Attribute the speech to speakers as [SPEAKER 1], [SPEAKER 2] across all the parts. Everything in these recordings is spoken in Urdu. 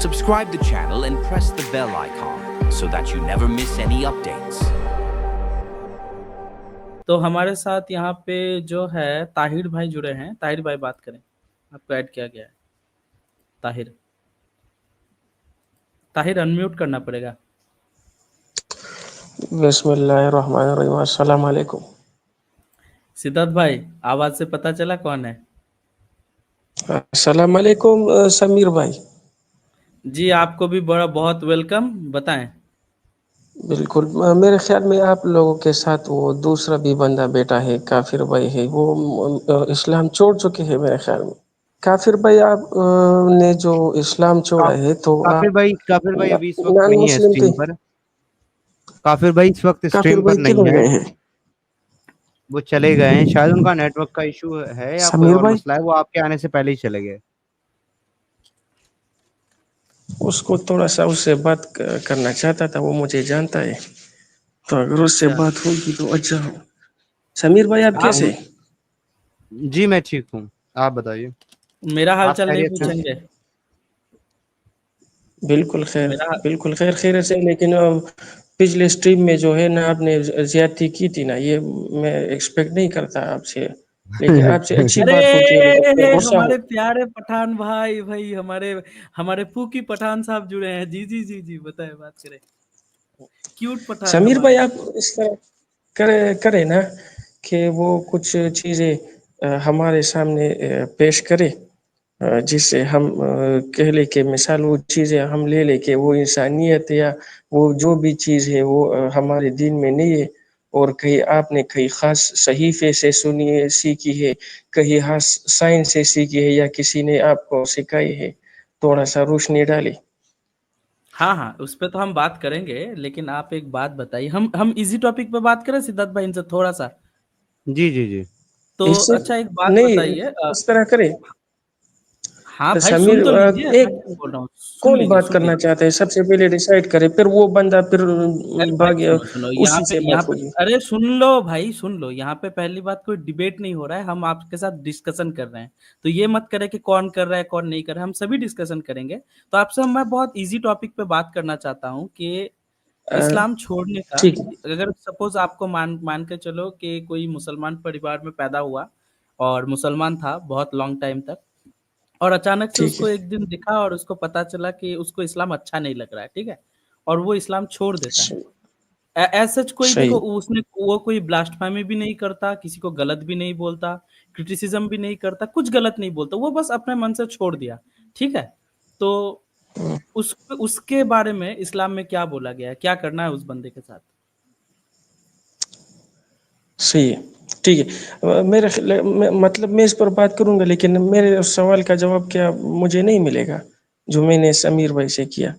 [SPEAKER 1] Subscribe the channel and press the bell icon so that you never miss any updates.
[SPEAKER 2] تو ہمارے ساتھ یہاں پہ جو ہے طاہر بھائی جڑے ہیں. طاہر بھائی بات کریں, آپ کو ایڈ کیا گیا ہے. طاہر انمیوٹ کرنا پڑے گا.
[SPEAKER 3] بسم اللہ الرحمن الرحیم. السلام علیکم.
[SPEAKER 2] سدھارتھ بھائی آواز سے پتہ چلا کون ہے.
[SPEAKER 3] السلام علیکم سمیر بھائی.
[SPEAKER 2] جی آپ کو بھی بہت ویلکم. بتائیں.
[SPEAKER 3] بالکل میرے خیال میں آپ لوگوں کے ساتھ وہ دوسرا بھی بندہ بیٹا ہے, کافر بھائی ہے, وہ اسلام چھوڑ چکے ہیں میرے خیال میں. کافر بھائی آپ نے جو اسلام چھوڑا ہے تو
[SPEAKER 4] کافر بھائی ابھی اس وقت
[SPEAKER 3] نان
[SPEAKER 4] نہیں ہے
[SPEAKER 3] مسلم
[SPEAKER 4] اسٹریم
[SPEAKER 3] تھے.
[SPEAKER 4] پر. کافر بھائی اس وقت
[SPEAKER 3] کافر
[SPEAKER 4] اسٹریم پر
[SPEAKER 3] بھائی
[SPEAKER 4] نہیں
[SPEAKER 3] کدھر
[SPEAKER 4] ہے,
[SPEAKER 3] گئے ہیں؟
[SPEAKER 4] وہ چلے گئے ہیں. شاید ان کا نیٹ ورک کا ایشو ہے یا کوئی
[SPEAKER 3] سمیر
[SPEAKER 4] اور
[SPEAKER 3] بھائی
[SPEAKER 4] مسئلہ ہے, وہ آپ کے آنے سے پہلے ہی چلے گئے.
[SPEAKER 3] اس کو تھوڑا سا اس سے بات کرنا چاہتا تھا, وہ مجھے جانتا ہے, تو اگر اس سے
[SPEAKER 2] اچھا
[SPEAKER 3] بات ہوگی تو اچھا ہو. سمیر بھائی آپ کیسے؟
[SPEAKER 4] جی میں ٹھیک ہوں, آپ بتائیے.
[SPEAKER 2] میرا حال
[SPEAKER 4] آپ
[SPEAKER 2] چال نہیں
[SPEAKER 4] خیریت سے ہیں؟
[SPEAKER 2] پوچھیں گے.
[SPEAKER 3] بالکل خیر,
[SPEAKER 2] میرا
[SPEAKER 3] بالکل خیر سے. لیکن پچھلے اسٹریم میں جو ہے نا آپ نے زیادتی کی تھی نا, یہ میں ایکسپیکٹ نہیں کرتا آپ سے, لیکن آپ سے اچھی
[SPEAKER 2] ارے
[SPEAKER 3] بات ہوتی ہے لیکن پھر غصہ ہو.
[SPEAKER 2] ہمارے پیارے پٹھان بھائی ہمارے پھوکی پٹھان صاحب جڑے ہیں. جی جی جی جی بتائیں, بات کریں. کیوٹ پٹھان
[SPEAKER 3] سمیر
[SPEAKER 2] ہمارے.
[SPEAKER 3] بھائی آپ اس طرح کرے نا کہ وہ کچھ چیزیں ہمارے سامنے پیش کرے, جس سے ہم کہہ لے کہ مثال وہ چیزیں ہم لے لے کہ وہ انسانیت یا وہ جو بھی چیز ہے وہ ہمارے دین میں نہیں ہے, اور کہیں آپ نے کہیں خاص صحیفے سے سنی ہے, سیکھی ہے, کہیں خاص سائنس سے سیکھی ہے, یا کسی نے آپ کو سکھائی ہے. تھوڑا سا روشنی ڈالی.
[SPEAKER 2] ہاں اس پہ تو ہم بات کریں گے, لیکن آپ ایک بات بتائیے. ہم ایزی ٹاپک پہ بات کریں سدھارتھ بھائی ان سے تھوڑا سا.
[SPEAKER 4] جی جی جی.
[SPEAKER 2] تو
[SPEAKER 3] اس سے
[SPEAKER 2] اچھا ایک بات
[SPEAKER 3] نہیں,
[SPEAKER 2] بتائیے.
[SPEAKER 3] اس طرح کرے.
[SPEAKER 2] ہاں بھائی
[SPEAKER 3] سمیر
[SPEAKER 2] سن تو لیجیے,
[SPEAKER 3] ایک
[SPEAKER 2] میں کیا بول رہا ہوں, سن
[SPEAKER 3] کون
[SPEAKER 2] لیجیے
[SPEAKER 3] بات
[SPEAKER 2] سن
[SPEAKER 3] کرنا
[SPEAKER 2] لیجیے.
[SPEAKER 3] چاہتے ہیں سب سے پہلے ڈیسائیڈ کرے, پھر وہ بندہ پھر
[SPEAKER 2] ارے بھائی
[SPEAKER 3] بھاگ
[SPEAKER 2] سنو
[SPEAKER 3] اسی سے بات ہوگی.
[SPEAKER 2] ارے سن لو بھائی, سن لو. یہاں پہ پہلی بات کوئی ڈیبیٹ نہیں ہو رہا ہے, ہم آپ کے ساتھ ڈسکشن کر رہے ہیں. تو یہ مت کرے کہ کون کر رہا ہے کون نہیں کر رہا ہے, ہم سبھی ڈسکشن کریں گے. تو آپ سے میں بہت ایزی ٹاپک پہ بات کرنا چاہتا ہوں کہ اسلام چھوڑنے کا,
[SPEAKER 3] ٹھیک.
[SPEAKER 2] اگر سپوز آپ کو مان کے چلو کہ کوئی مسلمان پریوار میں پیدا ہوا اور مسلمان تھا بہت لانگ ٹائم تک, اور اچانک سے اس
[SPEAKER 3] ٹھیک
[SPEAKER 2] کو ایک دن دکھا اور اس کو پتا چلا کہ اس کو اسلام اچھا نہیں لگ رہا ہے, ٹھیک ہے, اور وہ اسلام چھوڑ دیتا ہے.
[SPEAKER 3] ہے.
[SPEAKER 2] ایز سچ کوئی
[SPEAKER 3] صحیح.
[SPEAKER 2] دیکھو وہ کوئی بلاسفیمی بھی نہیں کرتا, کسی کو غلط بھی نہیں بولتا, کرٹیسزم بھی نہیں کرتا, کچھ غلط نہیں بولتا, وہ بس اپنے من سے چھوڑ دیا, ٹھیک ہے. تو اس کے بارے میں اسلام میں کیا بولا گیا ہے, کیا کرنا ہے اس بندے کے ساتھ.
[SPEAKER 3] صحیح ہے, ٹھیک ہے. مطلب میں اس پر بات کروں گا, لیکن میرے سوال کا جواب کیا مجھے نہیں ملے گا جو میں نے سمیر بھائی سے کیا.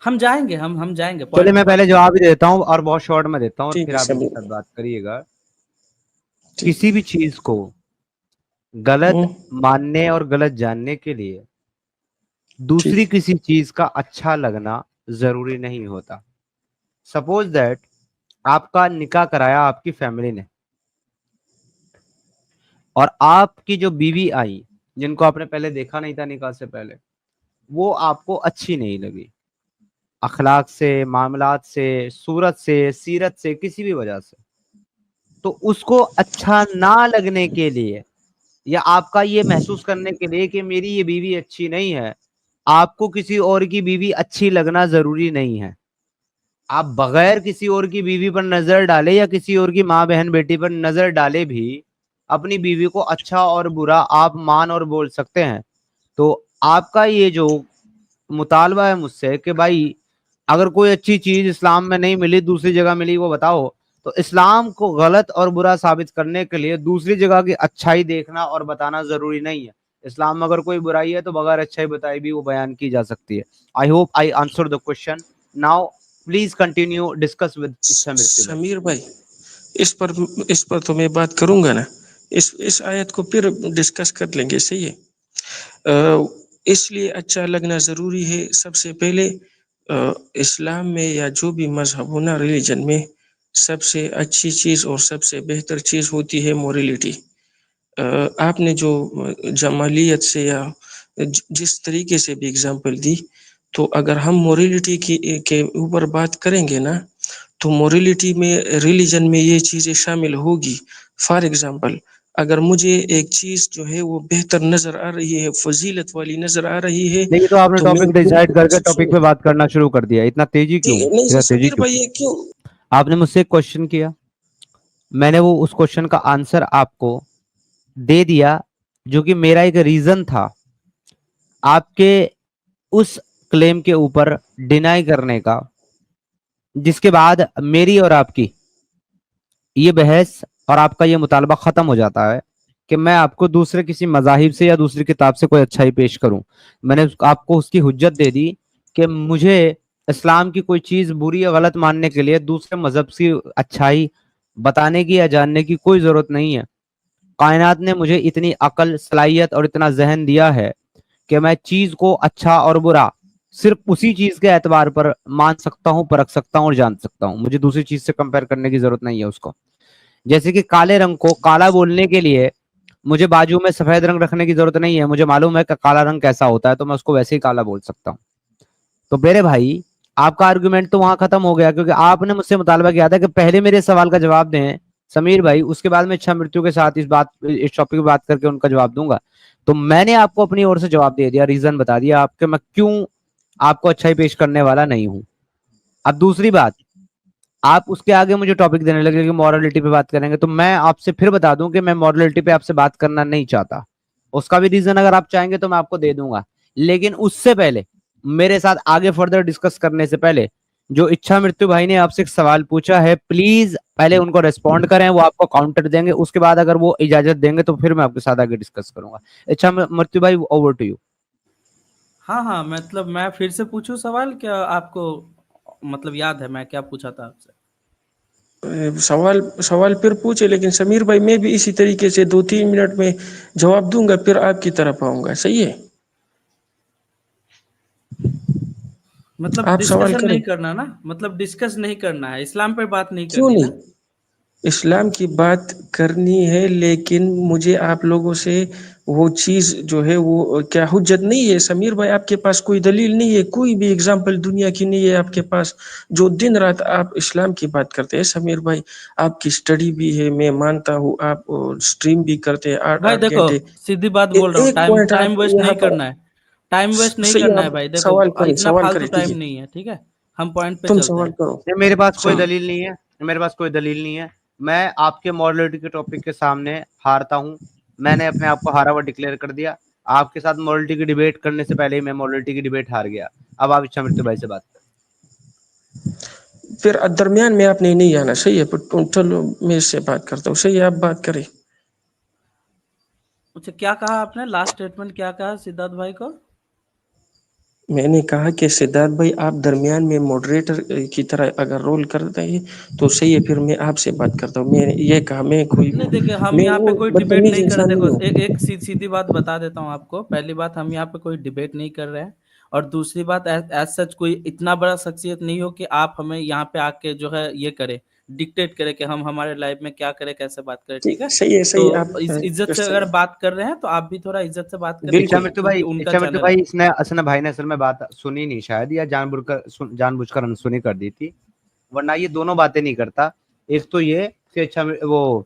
[SPEAKER 2] ہم جائیں گے, ہم جائیں گے
[SPEAKER 4] چلے
[SPEAKER 2] پوائنٹ
[SPEAKER 4] میں
[SPEAKER 2] ٹو
[SPEAKER 4] پہلے
[SPEAKER 2] پوائنٹ.
[SPEAKER 4] جواب ہی دیتا ہوں, اور بہت شارٹ میں دیتا ہوں, اور
[SPEAKER 3] ٹھیک
[SPEAKER 4] پھر
[SPEAKER 3] ہے
[SPEAKER 4] آپ ان کے
[SPEAKER 3] سمیر.
[SPEAKER 4] ساتھ بات کریے گا.
[SPEAKER 3] ٹھیک.
[SPEAKER 4] کسی بھی چیز کو غلط ماننے اور غلط جاننے کے لیے
[SPEAKER 3] ٹھیک.
[SPEAKER 4] دوسری کسی چیز کا اچھا لگنا ضروری نہیں ہوتا. سپوز دیٹ آپ کا نکاح کرایا آپ کی فیملی نے, اور آپ کی جو بیوی آئی جن کو آپ نے پہلے دیکھا نہیں تھا نکاح سے پہلے, وہ آپ کو اچھی نہیں لگی, اخلاق سے, معاملات سے, صورت سے, سیرت سے, کسی بھی وجہ سے. تو اس کو اچھا نہ لگنے کے لیے, یا آپ کا یہ محسوس کرنے کے لیے کہ میری یہ بیوی اچھی نہیں ہے, آپ کو کسی اور کی بیوی اچھی لگنا ضروری نہیں ہے. آپ بغیر کسی اور کی بیوی پر نظر ڈالے یا کسی اور کی ماں بہن بیٹی پر نظر ڈالے بھی اپنی بیوی کو اچھا اور برا آپ مان اور بول سکتے ہیں. تو آپ کا یہ جو مطالبہ ہے مجھ سے کہ بھائی اگر کوئی اچھی چیز اسلام میں نہیں ملی دوسری جگہ ملی وہ بتاؤ, تو اسلام کو غلط اور برا ثابت کرنے کے لیے دوسری جگہ کی اچھائی دیکھنا اور بتانا ضروری نہیں ہے. اسلام میں اگر کوئی برائی ہے تو بغیر اچھائی بتائی بھی وہ بیان کی جا سکتی ہے. I hope I answer the question. Now please continue discuss with Sameer.
[SPEAKER 3] Sameer بھائی اس پر تو میں بات کروں گا نا, اس آیت کو پھر ڈسکس کر لیں گے, صحیح ہے. اس لیے اچھا لگنا ضروری ہے. سب سے پہلے اسلام میں یا جو بھی مذہب ہونا ریلیجن میں سب سے اچھی چیز اور سب سے بہتر چیز ہوتی ہے موریلٹی. آپ نے جو جمالیت سے یا جس طریقے سے بھی اگزامپل دی, تو اگر ہم مورلٹی کے اوپر بات کریں گے نا تو مورلٹی میں ریلیجن میں یہ چیزیں شامل ہوگی. فار ایگزامپل اگر مجھے ایک چیز جو ہے وہ بہتر نظر آ رہی ہے, فضیلت والی نظر آ رہی ہے,
[SPEAKER 4] نہیں تو آپ نے
[SPEAKER 3] تو میں
[SPEAKER 4] ٹاپک ڈیسائیڈ کر کے ٹاپک پہ بات کرنا شروع کر دیا, اتنا تیزی کیوں, اتنا تیزی
[SPEAKER 3] سمیر
[SPEAKER 4] کیوں؟
[SPEAKER 3] بھائی یہ کیوں؟
[SPEAKER 4] آپ نے مجھ سے ایک کوشچن کیا, میں نے وہ اس کوشچن کا آنسر آپ کو دے دیا جو کہ میرا ایک ریزن تھا آپ کے اس کلیم کے اوپر ڈینائی کرنے کا, جس کے بعد میری اور آپ کی یہ بحث اور آپ کا یہ مطالبہ ختم ہو جاتا ہے کہ میں آپ کو دوسرے کسی مذاہب سے یا دوسری کتاب سے کوئی اچھائی پیش کروں. میں نے آپ کو اس کی حجت دے دی کہ مجھے اسلام کی کوئی چیز بری یا غلط ماننے کے لیے دوسرے مذہب کی اچھائی بتانے کی یا جاننے کی کوئی ضرورت نہیں ہے. کائنات نے مجھے اتنی عقل, صلاحیت اور اتنا ذہن دیا ہے کہ میں چیز کو اچھا اور برا صرف اسی چیز کے اعتبار پر مان سکتا ہوں, پرکھ سکتا ہوں اور جان سکتا ہوں. مجھے دوسری چیز سے کمپیئر کرنے کی ضرورت نہیں ہے اس کو. جیسے کہ کالے رنگ کو کالا بولنے کے لیے مجھے بازو میں سفید رنگ رکھنے کی ضرورت نہیں ہے, مجھے معلوم ہے کہ کالا رنگ کیسا ہوتا ہے تو میں اس کو ویسے ہی کالا بول سکتا ہوں. تو میرے بھائی آپ کا آرگومنٹ تو وہاں ختم ہو گیا, کیونکہ آپ نے مجھ سے مطالبہ کیا تھا کہ پہلے میرے سوال کا جواب دیں سمیر بھائی, اس کے بعد میں اچھا مرتیو کے ساتھ اس ٹاپک پہ بات کر کے ان کا جواب دوں گا. تو میں نے آپ کو اپنی اور سے جواب دے دیا, ریزن بتا دیا آپ کے میں کیوں آپ کو اچھائی پیش کرنے والا نہیں ہوں. اب دوسری بات, آپ اس کے آگے مجھے ٹاپک دینے لگے کہ مورلٹی پہ بات کریں گے, تو میں آپ سے پھر بتا دوں کہ میں مورلٹی پہ آپ سے بات کرنا نہیں چاہتا. اس کا بھی ریزن اگر آپ چاہیں گے تو میں آپ کو دے دوں گا, لیکن اس سے پہلے میرے ساتھ آگے فردر ڈسکس کرنے سے پہلے جو اچھا مرتیو بھائی نے آپ سے ایک سوال پوچھا ہے, پلیز پہلے ان کو ریسپونڈ کریں, وہ آپ کو کاؤنٹر دیں گے, اس کے بعد اگر وہ اجازت دیں گے تو پھر میں آپ کے ساتھ آگے ڈسکس کروں گا. اچھا مرتیو بھائی, اوور ٹو یو.
[SPEAKER 2] ہاں ہاں, مطلب میں پھر سے پوچھوں سوال, کیا آپ کو مطلب یاد ہے میں کیا پوچھا تھا آپ سے؟
[SPEAKER 3] سوال پھر پوچھے, لیکن سمیر بھائی میں بھی اسی طریقے سے 2-3 منٹ میں جواب دوں گا, پھر آپ کی طرف آؤں گا. صحیح ہے,
[SPEAKER 2] مطلب
[SPEAKER 3] آپ سوال
[SPEAKER 2] ڈسکشن
[SPEAKER 3] کریں.
[SPEAKER 2] نہیں کرنا نا, مطلب ڈسکس نہیں کرنا ہے, اسلام پہ بات نہیں
[SPEAKER 3] کیوں
[SPEAKER 2] کرنی نا.
[SPEAKER 3] نہیں, اسلام کی بات کرنی ہے, لیکن مجھے آپ لوگوں سے وہ چیز جو ہے وہ کیا حجت نہیں ہے سمیر بھائی, آپ کے پاس کوئی دلیل نہیں ہے, کوئی بھی اگزامپل دنیا کی نہیں ہے آپ کے پاس, جو دن رات آپ اسلام کی بات کرتے ہیں. سمیر بھائی آپ کی اسٹڈی بھی ہے, میں مانتا ہوں, آپ اسٹریم بھی کرتے ہیں 8
[SPEAKER 2] بھائی دیکھو
[SPEAKER 3] گھنٹے.
[SPEAKER 2] سیدھی بات بول رہا ہوں,
[SPEAKER 3] ایک
[SPEAKER 2] ٹائم
[SPEAKER 3] پوائنٹ
[SPEAKER 2] ٹائم
[SPEAKER 3] آپ
[SPEAKER 2] ویسٹ
[SPEAKER 3] یہاں
[SPEAKER 2] نہیں
[SPEAKER 3] پر
[SPEAKER 2] کرنا ہے, ٹائم ویسٹ نہیں
[SPEAKER 3] صحیح,
[SPEAKER 2] کرنا ہے
[SPEAKER 3] آپ
[SPEAKER 2] بھائی. دیکھو
[SPEAKER 3] سوال کریں,
[SPEAKER 2] اتنا
[SPEAKER 3] سوال
[SPEAKER 2] فالتو
[SPEAKER 3] کریں, ٹھیک
[SPEAKER 2] ٹائم
[SPEAKER 3] ہے,
[SPEAKER 2] نہیں ہے, ٹھیک ہے, ہم پوائنٹ پہ
[SPEAKER 3] تم
[SPEAKER 2] چلتے
[SPEAKER 3] سوال
[SPEAKER 2] ہیں.
[SPEAKER 3] کرو.
[SPEAKER 4] میرے پاس کوئی
[SPEAKER 3] سن,
[SPEAKER 4] دلیل نہیں ہے, میرے پاس کوئی دلیل نہیں ہے. میں آپ کے مورلٹی کے ٹاپک کے سامنے ہارتا ہوں, میں نے اپنے آپ کو ہارا ہوا ڈکلیئر کر دیا. آپ کے ساتھ مورلٹی کی ڈیبیٹ کرنے سے پہلے ہی میں مورلٹی کی ڈیبیٹ ہار گیا. اب آپ اچھا مرتیو بھائی سے بات کریں.
[SPEAKER 3] پھر درمیان میں آپ نے نہیں آنا. صحیح ہے, چلو میں اس سے بات کرتا ہوں. صحیح ہے, آپ بات کریں.
[SPEAKER 2] اچھا, کیا کہا آپ نے, لاسٹ اسٹیٹمنٹ کیا کہا سدھارتھ بھائی کو؟
[SPEAKER 3] میں نے کہا کہ سدھارتھ بھائی آپ درمیان میں ماڈریٹر کی طرح اگر رول کرتے ہیں تو صحیح ہے, پھر میں آپ سے بات کرتا ہوں. میں نے یہ کہا, میں کوئی
[SPEAKER 2] نہیں دیکھیں, ہم
[SPEAKER 3] میں
[SPEAKER 2] یہاں پہ
[SPEAKER 3] وہ
[SPEAKER 2] کوئی ڈیبیٹ
[SPEAKER 3] بدتمیز
[SPEAKER 2] نہیں کر رہے.
[SPEAKER 3] انسان
[SPEAKER 2] دیکھو
[SPEAKER 3] نہیں ہوں.
[SPEAKER 2] ایک سیدھی بات بتا دیتا ہوں آپ کو. پہلی بات, ہم یہاں پہ کوئی ڈیبیٹ نہیں کر رہے ہیں, اور دوسری بات ایز سچ کوئی اتنا بڑا شخصیت نہیں ہو کہ آپ ہمیں یہاں پہ آ کے جو ہے یہ کرے, ڈکٹیٹ کرے کہ ہم ہمارے لائف میں کیا کریں, کیسے بات کریں. ٹھیک ہے,
[SPEAKER 3] صحیح ہے,
[SPEAKER 2] تو
[SPEAKER 3] صحیح ہے, آپ
[SPEAKER 2] عزت سے
[SPEAKER 3] کرتے
[SPEAKER 2] اگر
[SPEAKER 3] ہیں.
[SPEAKER 2] بات کر رہے ہیں تو آپ بھی تھوڑا عزت سے بات کریں,
[SPEAKER 4] اچھا
[SPEAKER 3] بالکل.
[SPEAKER 4] مرتیو
[SPEAKER 2] کیونکہ
[SPEAKER 4] بھائی,
[SPEAKER 2] ان کا
[SPEAKER 4] اچھا مرتیو
[SPEAKER 2] چینل ہے.
[SPEAKER 4] بھائی, اس نے اصل بھائی نے اصل میں بات سنی نہیں شاید, یا جان بوجھ کر انسنی کر دی تھی, ورنہ یہ دونوں باتیں نہیں کرتا. ایک تو یہ کہ اچھا وہ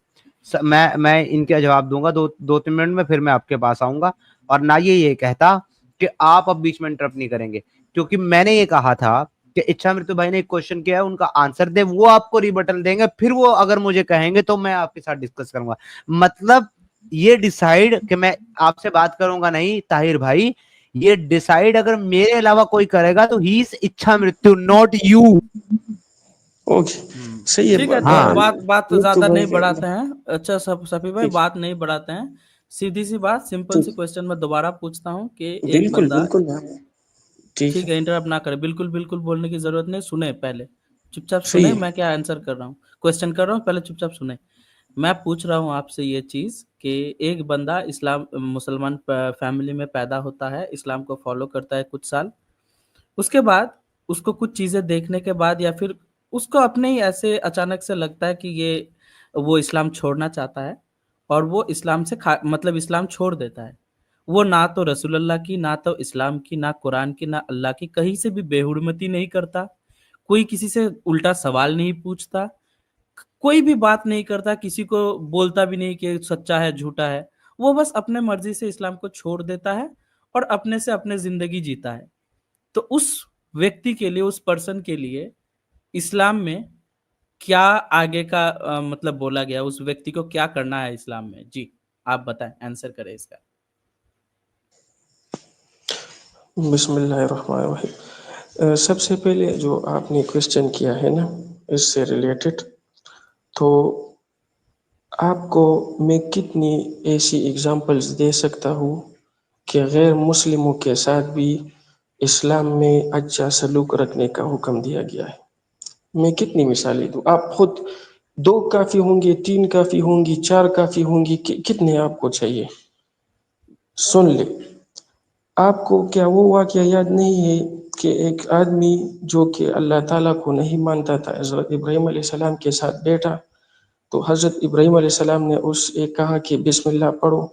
[SPEAKER 4] میں ان کے جواب دوں گا 2-3 منٹ میں, پھر میں آپ کے پاس آؤں گا, اور نہ یہ کہتا کہ آپ اب بیچ میں انٹرپٹ نہیں کریں گے, کیونکہ میں نے یہ کہا تھا کہ اچھا مرتیو بھائی نے ایک کوشچن کیا ہے, ان کا آنسر دے, وہ آپ کو ریبٹل دیں گے, پھر وہ اگر مجھے کہیں گے تو میں آپ کے ساتھ ڈسکس کروں گا. مطلب یہ ڈیسائیڈ کہ میں آپ سے بات کروں گا نہیں طاہر بھائی, یہ ڈیسائیڈ اگر میرے علاوہ کوئی کرے گا تو ہی از اچھا مرتیو, ناٹ یو.
[SPEAKER 3] اوکے, صحیح
[SPEAKER 2] ٹھیک ہے, تو
[SPEAKER 4] ہاں
[SPEAKER 2] بات
[SPEAKER 3] مرتو
[SPEAKER 2] زیادہ نہیں
[SPEAKER 3] بھائی,
[SPEAKER 2] بڑھاتے ہیں. اچھا سفی بھائی,
[SPEAKER 3] ٹھیک
[SPEAKER 2] بات نہیں بڑھاتے ہیں, سیدھی سی بات, سمپل سی
[SPEAKER 3] ٹھیک,
[SPEAKER 2] کوشچن میں دوبارہ پوچھتا ہوں کہ ایک
[SPEAKER 3] بالکل
[SPEAKER 2] بندہ,
[SPEAKER 3] بالکل, ٹھیک
[SPEAKER 2] ٹھیک
[SPEAKER 3] ہے,
[SPEAKER 2] ہے, انٹرپٹ نہ کرے, بالکل بالکل بولنے کی ضرورت نہیں, سنیں پہلے, چپ چاپ سنیں
[SPEAKER 3] صحیح ہے.
[SPEAKER 2] میں کیا آنسر کر رہا ہوں, کوشچن کر رہا ہوں, پہلے چپ چاپ سنیں. میں پوچھ رہا ہوں آپ سے یہ چیز کہ ایک بندہ مسلمان فیملی میں پیدا ہوتا ہے, اسلام کو فالو کرتا ہے کچھ سال, اس کے بعد اس کو کچھ چیزیں دیکھنے کے بعد یا پھر اس کو اپنے ہی ایسے اچانک سے لگتا ہے کہ وہ اسلام چھوڑنا چاہتا ہے, اور وہ اسلام سے مطلب اسلام چھوڑ دیتا ہے. وہ نہ تو رسول اللہ کی، نہ تو اسلام کی، نہ قرآن کی، نہ اللہ کی، کہیں سے بھی بے حرمتی نہیں کرتا، کوئی کسی سے الٹا سوال نہیں پوچھتا، کوئی بھی بات نہیں کرتا، کسی کو بولتا بھی نہیں کہ سچا ہے جھوٹا ہے، وہ بس اپنے مرضی سے اسلام کو چھوڑ دیتا ہے اور اپنے سے اپنے زندگی جیتا ہے. تو اس ویکتی کے لیے، اس پرسن کے لیے اسلام میں کیا آگے کا مطلب بولا گیا، اس ویکتی کو کیا کرنا ہے اسلام میں؟ جی آپ بتائیں، آنسر کریں اس کا.
[SPEAKER 3] بسم اللہ الرحمن الرحیم. سب سے پہلے جو آپ نے کوشچن کیا ہے نا اس سے ریلیٹڈ، تو آپ کو میں کتنی ایسی ایگزامپلز دے سکتا ہوں کہ غیر مسلموں کے ساتھ بھی اسلام میں اچھا سلوک رکھنے کا حکم دیا گیا ہے. میں کتنی مثالیں دوں؟ آپ خود 2 کافی ہوں گی، 3 کافی ہوں گی، 4 کافی ہوں گی، کتنے آپ کو چاہیے؟ سن لے. آپ کو کیا وہ واقعہ یاد نہیں ہے کہ ایک آدمی جو کہ اللہ تعالیٰ کو نہیں مانتا تھا، حضرت ابراہیم علیہ السلام کے ساتھ بیٹھا، تو حضرت ابراہیم علیہ السلام نے اس سے کہا کہ بسم اللہ پڑھو،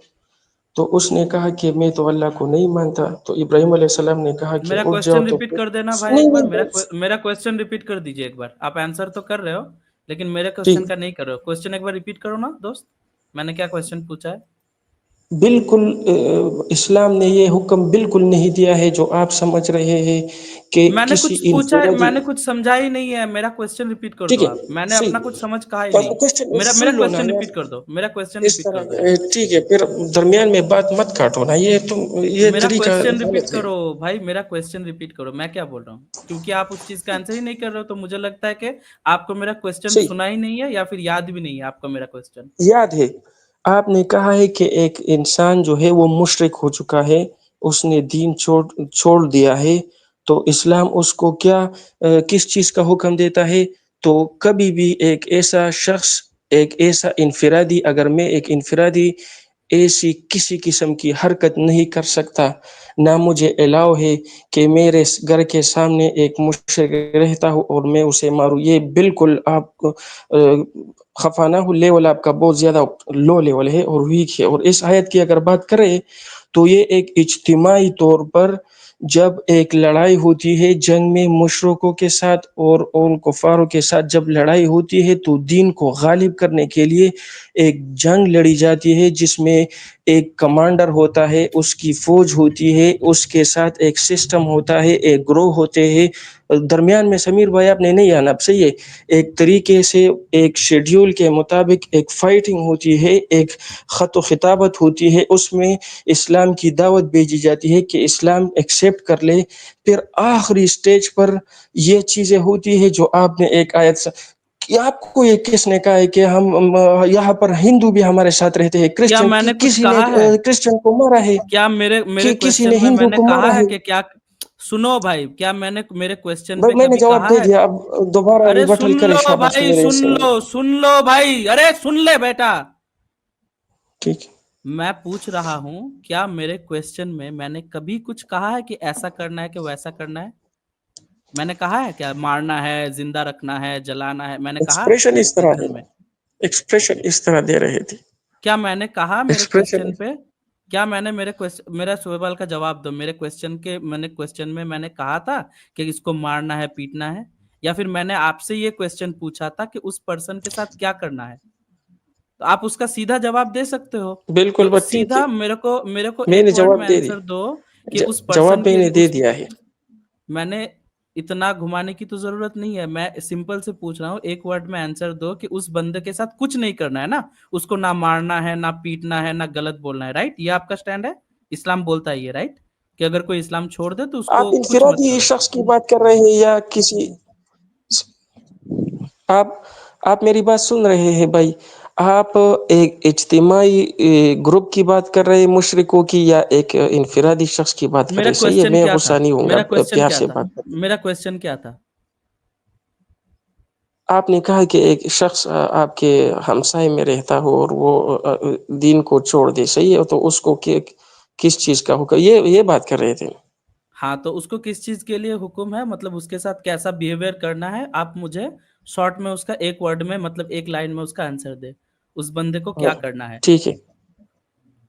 [SPEAKER 3] تو اس نے کہا کہ میں تو اللہ کو نہیں مانتا. تو ابراہیم علیہ السلام نے کہا کہ
[SPEAKER 2] میرا
[SPEAKER 3] اٹھ جاؤ.
[SPEAKER 2] کوشچن
[SPEAKER 3] تو
[SPEAKER 2] ریپیٹ کر دینا بھائی ایک
[SPEAKER 3] نہیں
[SPEAKER 2] بار.
[SPEAKER 3] نہیں
[SPEAKER 2] میرا کوشچن ریپیٹ کر دیجئے ایک بار. آپ آنسر تو کر رہے ہو لیکن میرے
[SPEAKER 3] ٹھیک.
[SPEAKER 2] کوشچن کا نہیں کر رہے ہو. کوشچن ایک بار ریپیٹ کرو نا دوست. میں نے کیا کوشچن پوچھا ہے؟
[SPEAKER 3] بالکل اسلام نے یہ حکم بالکل نہیں دیا ہے جو آپ سمجھ رہے ہیں کہ
[SPEAKER 2] میں نے
[SPEAKER 3] کسی
[SPEAKER 2] کچھ پوچھا ہے،
[SPEAKER 3] انفرادی.
[SPEAKER 2] میں نے کچھ سمجھا ہی نہیں ہے. میرا کوشچن ریپیٹ کر
[SPEAKER 3] ٹھیک
[SPEAKER 2] دو
[SPEAKER 3] ہے،
[SPEAKER 2] آپ. میں نے
[SPEAKER 3] صحیح.
[SPEAKER 2] اپنا کچھ سمجھ کہا ہی
[SPEAKER 3] پر
[SPEAKER 2] نہیں.
[SPEAKER 3] کوشچن
[SPEAKER 2] میرا
[SPEAKER 3] سن لو نا
[SPEAKER 2] کوشچن
[SPEAKER 3] یار.
[SPEAKER 2] ریپیٹ کر دو. میرا کوشچن
[SPEAKER 3] اس
[SPEAKER 2] ریپیٹ کر دو
[SPEAKER 3] طرح
[SPEAKER 2] ایک بار.
[SPEAKER 3] ٹھیک ہے، پھر درمیان میں بات مت کاٹو نا، یہ
[SPEAKER 2] میرا
[SPEAKER 3] طریقہ
[SPEAKER 2] کوشچن ریپیٹ
[SPEAKER 3] غلط ہے.
[SPEAKER 2] کرو بھائی. میرا کوشچن ریپیٹ کرو. میں کیا بول رہا ہوں؟ کیونکہ آپ اس چیز کا آنسر ہی نہیں کر رہے ہو تو مجھے لگتا ہے کہ آپ کو میرا کوشچن
[SPEAKER 3] صحیح.
[SPEAKER 2] سنا ہی نہیں ہے یا پھر یاد بھی نہیں ہے آپ کو میرا کوشچن.
[SPEAKER 3] یاد ہے، آپ نے کہا ہے کہ ایک انسان جو ہے وہ مشرک ہو چکا ہے، اس نے دین چھوڑ دیا ہے، تو اسلام اس کو کیا کس چیز کا حکم دیتا ہے؟ تو کبھی بھی ایک ایسا شخص، ایک ایسا انفرادی، اگر میں ایک انفرادی ایسی کسی قسم کی حرکت نہیں کر سکتا، نہ مجھے الاؤ ہے کہ میرے گھر کے سامنے ایک مشرک رہتا ہو اور میں اسے ماروں. یہ بالکل آپ کو خفا نہ ہو، لیول آپ کا بہت زیادہ لو لیول ہے اور ویک ہے. اور اس آیت کی اگر بات کریں تو یہ ایک اجتماعی طور پر جب ایک لڑائی ہوتی ہے جنگ میں مشرکوں کے ساتھ اور ان کفاروں کے ساتھ، جب لڑائی ہوتی ہے تو دین کو غالب کرنے کے لیے ایک جنگ لڑی جاتی ہے جس میں ایک کمانڈر ہوتا ہے، اس کی فوج ہوتی ہے، اس کے ساتھ ایک سسٹم ہوتا ہے، ایک گروہ ہوتے ہیں. درمیان میں سمیر بھائی آپ نے نہیں آنا، اب صحیح ہے. ایک طریقے سے ایک شیڈیول کے مطابق ایک فائٹنگ ہوتی ہے، ایک خط و خطابت ہوتی ہے، اس میں اسلام کی دعوت بھیجی جاتی ہے کہ اسلام ایکسیپٹ کر لے. پھر آخری سٹیج پر یہ چیزیں ہوتی ہے جو آپ نے ایک آیت کہ آپ کو یہ کس نے کہا ہے کہ ہم یہاں پر ہندو بھی ہمارے ساتھ رہتے ہیں،
[SPEAKER 2] کیا
[SPEAKER 3] کرسچن
[SPEAKER 2] میں نے کچھ
[SPEAKER 3] کسی نے
[SPEAKER 2] کہا ہے؟
[SPEAKER 3] کرسچن کو مارا ہے،
[SPEAKER 2] کیا میرے
[SPEAKER 3] کہ کسی نے
[SPEAKER 2] کوشچن میں
[SPEAKER 3] ہندو
[SPEAKER 2] نے
[SPEAKER 3] کو
[SPEAKER 2] کہا
[SPEAKER 3] مارا
[SPEAKER 2] ہے
[SPEAKER 3] ہے.
[SPEAKER 2] کہ کیا؟ سنو بھائی، کیا میں نے میرے کوشچن پہ
[SPEAKER 3] بھائی میں نے
[SPEAKER 2] کبھی
[SPEAKER 3] جواب
[SPEAKER 2] کہا
[SPEAKER 3] دے
[SPEAKER 2] ہے؟
[SPEAKER 3] دیا، اب دوبارہ
[SPEAKER 2] ارے
[SPEAKER 3] ریبٹل
[SPEAKER 2] سن
[SPEAKER 3] کرے
[SPEAKER 2] لو
[SPEAKER 3] شاباش
[SPEAKER 2] بھائی،
[SPEAKER 3] میرے
[SPEAKER 2] سن
[SPEAKER 3] سے.
[SPEAKER 2] لو، سن لو بھائی. ارے سن لے بیٹا.
[SPEAKER 3] ٹھیک.
[SPEAKER 2] میں پوچھ رہا ہوں کیا میرے کوشچن میں نے کبھی کچھ کہا ہے کہ ایسا کرنا ہے کہ ویسا کرنا ہے؟ میں نے کہا ہے کیا مارنا ہے، زندہ رکھنا ہے، جلانا ہے؟ میں نے کہا ہے
[SPEAKER 3] ایکسپریشن
[SPEAKER 2] میرے
[SPEAKER 3] اس طرح ہے،
[SPEAKER 2] کوشچن میں؟
[SPEAKER 3] ایکسپریشن اس طرح دے رہے تھے.
[SPEAKER 2] کیا میں نے کہا میرے
[SPEAKER 3] ایکسپریشن
[SPEAKER 2] کوشچن پہ؟ کیا میں نے میرا سوال کا جواب دو. میرے کوشچن کے کوشچن میں نے کہا تھا کہ اس کو مارنا ہے، پیٹنا ہے، یا پھر میں نے آپ سے یہ کوشچن پوچھا تھا کہ اس پرسن کے ساتھ کیا کرنا ہے؟ تو آپ اس کا سیدھا جواب دے سکتے ہو.
[SPEAKER 3] بالکل.
[SPEAKER 2] تو
[SPEAKER 3] بس ٹھیک ہے،
[SPEAKER 2] سیدھا میرے کو
[SPEAKER 3] میں نے
[SPEAKER 2] ایک ورڈ میں
[SPEAKER 3] جواب دے
[SPEAKER 2] آنسر
[SPEAKER 3] دیا،
[SPEAKER 2] دو کہ اس پرسن
[SPEAKER 3] جواب میں
[SPEAKER 2] کے
[SPEAKER 3] نے دے دیا ہے.
[SPEAKER 2] میں نے اتنا گھمانے کی تو ضرورت نہیں ہے. میں سمپل سے پوچھ رہا ہوں، ایک ورڈ میں آنسر دو کہ اس بندے کے ساتھ کچھ نہیں کرنا ہے نا، اس کو نہ مارنا ہے، نہ پیٹنا ہے، نہ غلط بولنا ہے. رائٹ؟ یہ آپ کا سٹینڈ ہے؟ اسلام بولتا ہے یہ، رائٹ؟ کہ اگر کوئی اسلام چھوڑ دے تو اس
[SPEAKER 3] آپ
[SPEAKER 2] کو کچھ مت
[SPEAKER 3] انفرادی
[SPEAKER 2] کرو.
[SPEAKER 3] شخص کی بات کر رہے ہیں یا کسی؟ آپ میری بات سن رہے ہیں بھائی؟ آپ ایک اجتماعی گروپ کی بات کر رہے ہیں مشرکوں کی، یا ایک انفرادی شخص کی بات کر
[SPEAKER 2] میرا
[SPEAKER 3] رہے ہیں؟ صحیح ہے،
[SPEAKER 2] کوشچن
[SPEAKER 3] میں
[SPEAKER 2] کیا
[SPEAKER 3] غصہ
[SPEAKER 2] تھا؟
[SPEAKER 3] نہیں ہوں گا،
[SPEAKER 2] میرا کوشچن
[SPEAKER 3] پیار
[SPEAKER 2] کیا
[SPEAKER 3] سے
[SPEAKER 2] تھا؟
[SPEAKER 3] بات کریں.
[SPEAKER 2] میرا کوشچن کیا تھا؟
[SPEAKER 3] آپ نے کہا کہ ایک شخص آپ کے ہمسائے میں رہتا ہو اور وہ دین کو چھوڑ دے، صحیح ہے، تو اس کو کس چیز کا حکم، یہ بات کر رہے تھے.
[SPEAKER 2] ہاں، تو اس کو کس چیز کے لیے حکم ہے، مطلب اس کے ساتھ کیسا بیہیویئر کرنا ہے؟ آپ مجھے شارٹ میں اس کا ایک ورڈ میں، مطلب ایک لائن میں اس کا آنسر دے. اس بندے کو کیا کرنا ہے؟
[SPEAKER 3] ٹھیک ہے،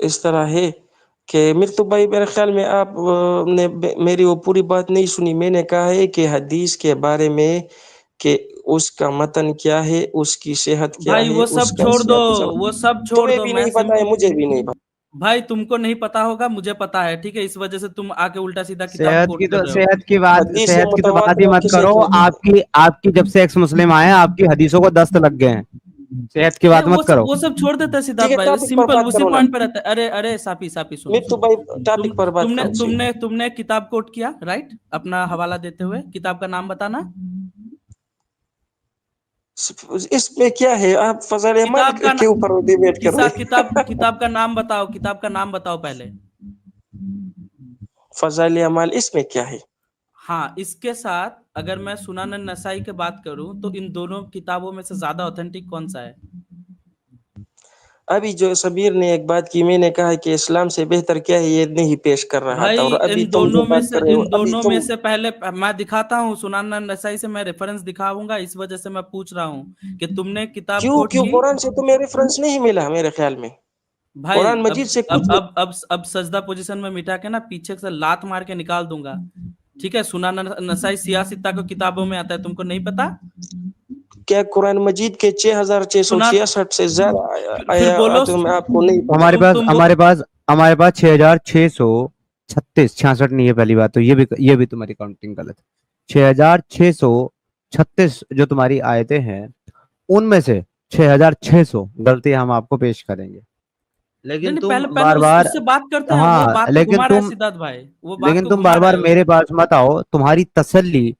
[SPEAKER 3] اس طرح ہے کہ مرتو بھائی میرے خیال میں آپ نے میری وہ پوری بات نہیں سنی. میں نے کہا ہے کہ حدیث کے بارے میں کہ اس کا متن کیا ہے, اس کی صحت کیا
[SPEAKER 2] بھائی
[SPEAKER 3] ہے,
[SPEAKER 2] وہ
[SPEAKER 3] اس
[SPEAKER 2] سب
[SPEAKER 3] کا
[SPEAKER 2] چھوڑ دو,
[SPEAKER 3] سیاق.
[SPEAKER 2] وہ سب چھوڑ
[SPEAKER 3] تمہیں
[SPEAKER 2] دو.
[SPEAKER 3] بھی
[SPEAKER 2] میں
[SPEAKER 3] نہیں پتا ہے, مجھے بھی نہیں پتا.
[SPEAKER 2] بھائی تم کو نہیں پتا ہوگا, مجھے پتا ہے, ٹھیک ہے, اس وجہ سے تم آ کے الٹا سیدھا کتاب
[SPEAKER 4] صحت
[SPEAKER 2] کوٹ
[SPEAKER 4] کی
[SPEAKER 2] کر
[SPEAKER 4] تو
[SPEAKER 2] رہے ہو.
[SPEAKER 4] صحت کی بات
[SPEAKER 3] حدیث
[SPEAKER 4] صحت کی تو بات ہی
[SPEAKER 3] متواتر
[SPEAKER 4] مت
[SPEAKER 3] کسے
[SPEAKER 4] کرو.
[SPEAKER 3] کہتے ہیں؟
[SPEAKER 4] آپ کی جب سے ایکس مسلم آئے ہیں آپ کی حدیثوں کو دست لگ گئے ہیں. صحت کی بات مت کرو.
[SPEAKER 2] وہ سب چھوڑ دیتا ہے
[SPEAKER 3] ٹھیک
[SPEAKER 2] سدھارتھ
[SPEAKER 3] ہے,
[SPEAKER 2] بھائی,
[SPEAKER 3] ٹاپک پر
[SPEAKER 2] سمپل
[SPEAKER 3] بات
[SPEAKER 2] اسی
[SPEAKER 3] کرو نا.
[SPEAKER 2] پوائنٹ پہ رہتا ہے. ارے ساپی سنو,
[SPEAKER 3] مرتو بھائی ٹاپک پر بات کرو.
[SPEAKER 2] تم نے کتاب کوٹ کیا رائٹ, اپنا حوالہ دیتے ہوئے کتاب کا نام بتانا.
[SPEAKER 3] اس میں کیا ہے, آپ فضائل اعمال کے اوپر ڈیبیٹ کر رہے ہیں.
[SPEAKER 2] کتاب کا نام بتاؤ, کتاب کا نام بتاؤ پہلے.
[SPEAKER 3] فضائل اعمال اس میں کیا ہے؟
[SPEAKER 2] ہاں, اس کے ساتھ اگر میں سنن النسائی کی بات کروں تو ان دونوں کتابوں میں سے زیادہ اوتھینٹک کون سا ہے؟
[SPEAKER 3] ابھی جو سبیر نے ایک بات کی, میں نے کہا کہ اسلام سے بہتر کیا ہے یہ نہیں پیش کر رہا تھا, اور
[SPEAKER 2] بھائی
[SPEAKER 3] ابھی
[SPEAKER 2] ان
[SPEAKER 3] تم جو
[SPEAKER 2] دونوں میں
[SPEAKER 3] بات
[SPEAKER 2] سے
[SPEAKER 3] کر رہے ہو, ابھی تم
[SPEAKER 2] سے پہلے میں دکھاتا ہوں سنن النسائی سے, میں ریفرنس دکھاؤں گا, اس وجہ سے میں پوچھ رہا ہوں کہ تم نے کتاب کوٹ
[SPEAKER 3] کیوں
[SPEAKER 2] کی.
[SPEAKER 3] قرآن سے تمہیں ریفرنس نہیں ملا میرے خیال میں.
[SPEAKER 2] بھائی
[SPEAKER 3] قرآن مجید سے کچھ
[SPEAKER 2] اب سجدہ پوزیشن میں مٹا کے نا پیچھے سے لات مار کے نکال دوں گا, ٹھیک ہے. سنن النسائی سیاستہ کو کتابوں میں آتا ہے, تم کو نہیں پتا
[SPEAKER 3] کیا قرآن مجید کے 6666 سے زیادہ
[SPEAKER 2] پھر بولو
[SPEAKER 3] آیات میں آپ کو نہیں پتا؟
[SPEAKER 4] ہمارے پاس 6636 66 نہیں ہے. پہلی بات تو یہ بھی تمہاری کاؤنٹنگ غلط ہے. 6636 جو تمہاری آیتیں ہیں ان میں سے 6600 غلطی ہم آپ کو پیش کریں گے, لیکن تم بار بار
[SPEAKER 2] اس سے بات کرتے ہیں, وہ بات کو گھما رہا ہے سدھارتھ بھائی, وہ بات کو
[SPEAKER 4] تم
[SPEAKER 2] گھما
[SPEAKER 4] بار
[SPEAKER 2] رہے
[SPEAKER 4] بار
[SPEAKER 2] ہو.
[SPEAKER 4] میرے پاس مت آؤ. تمہاری تسلی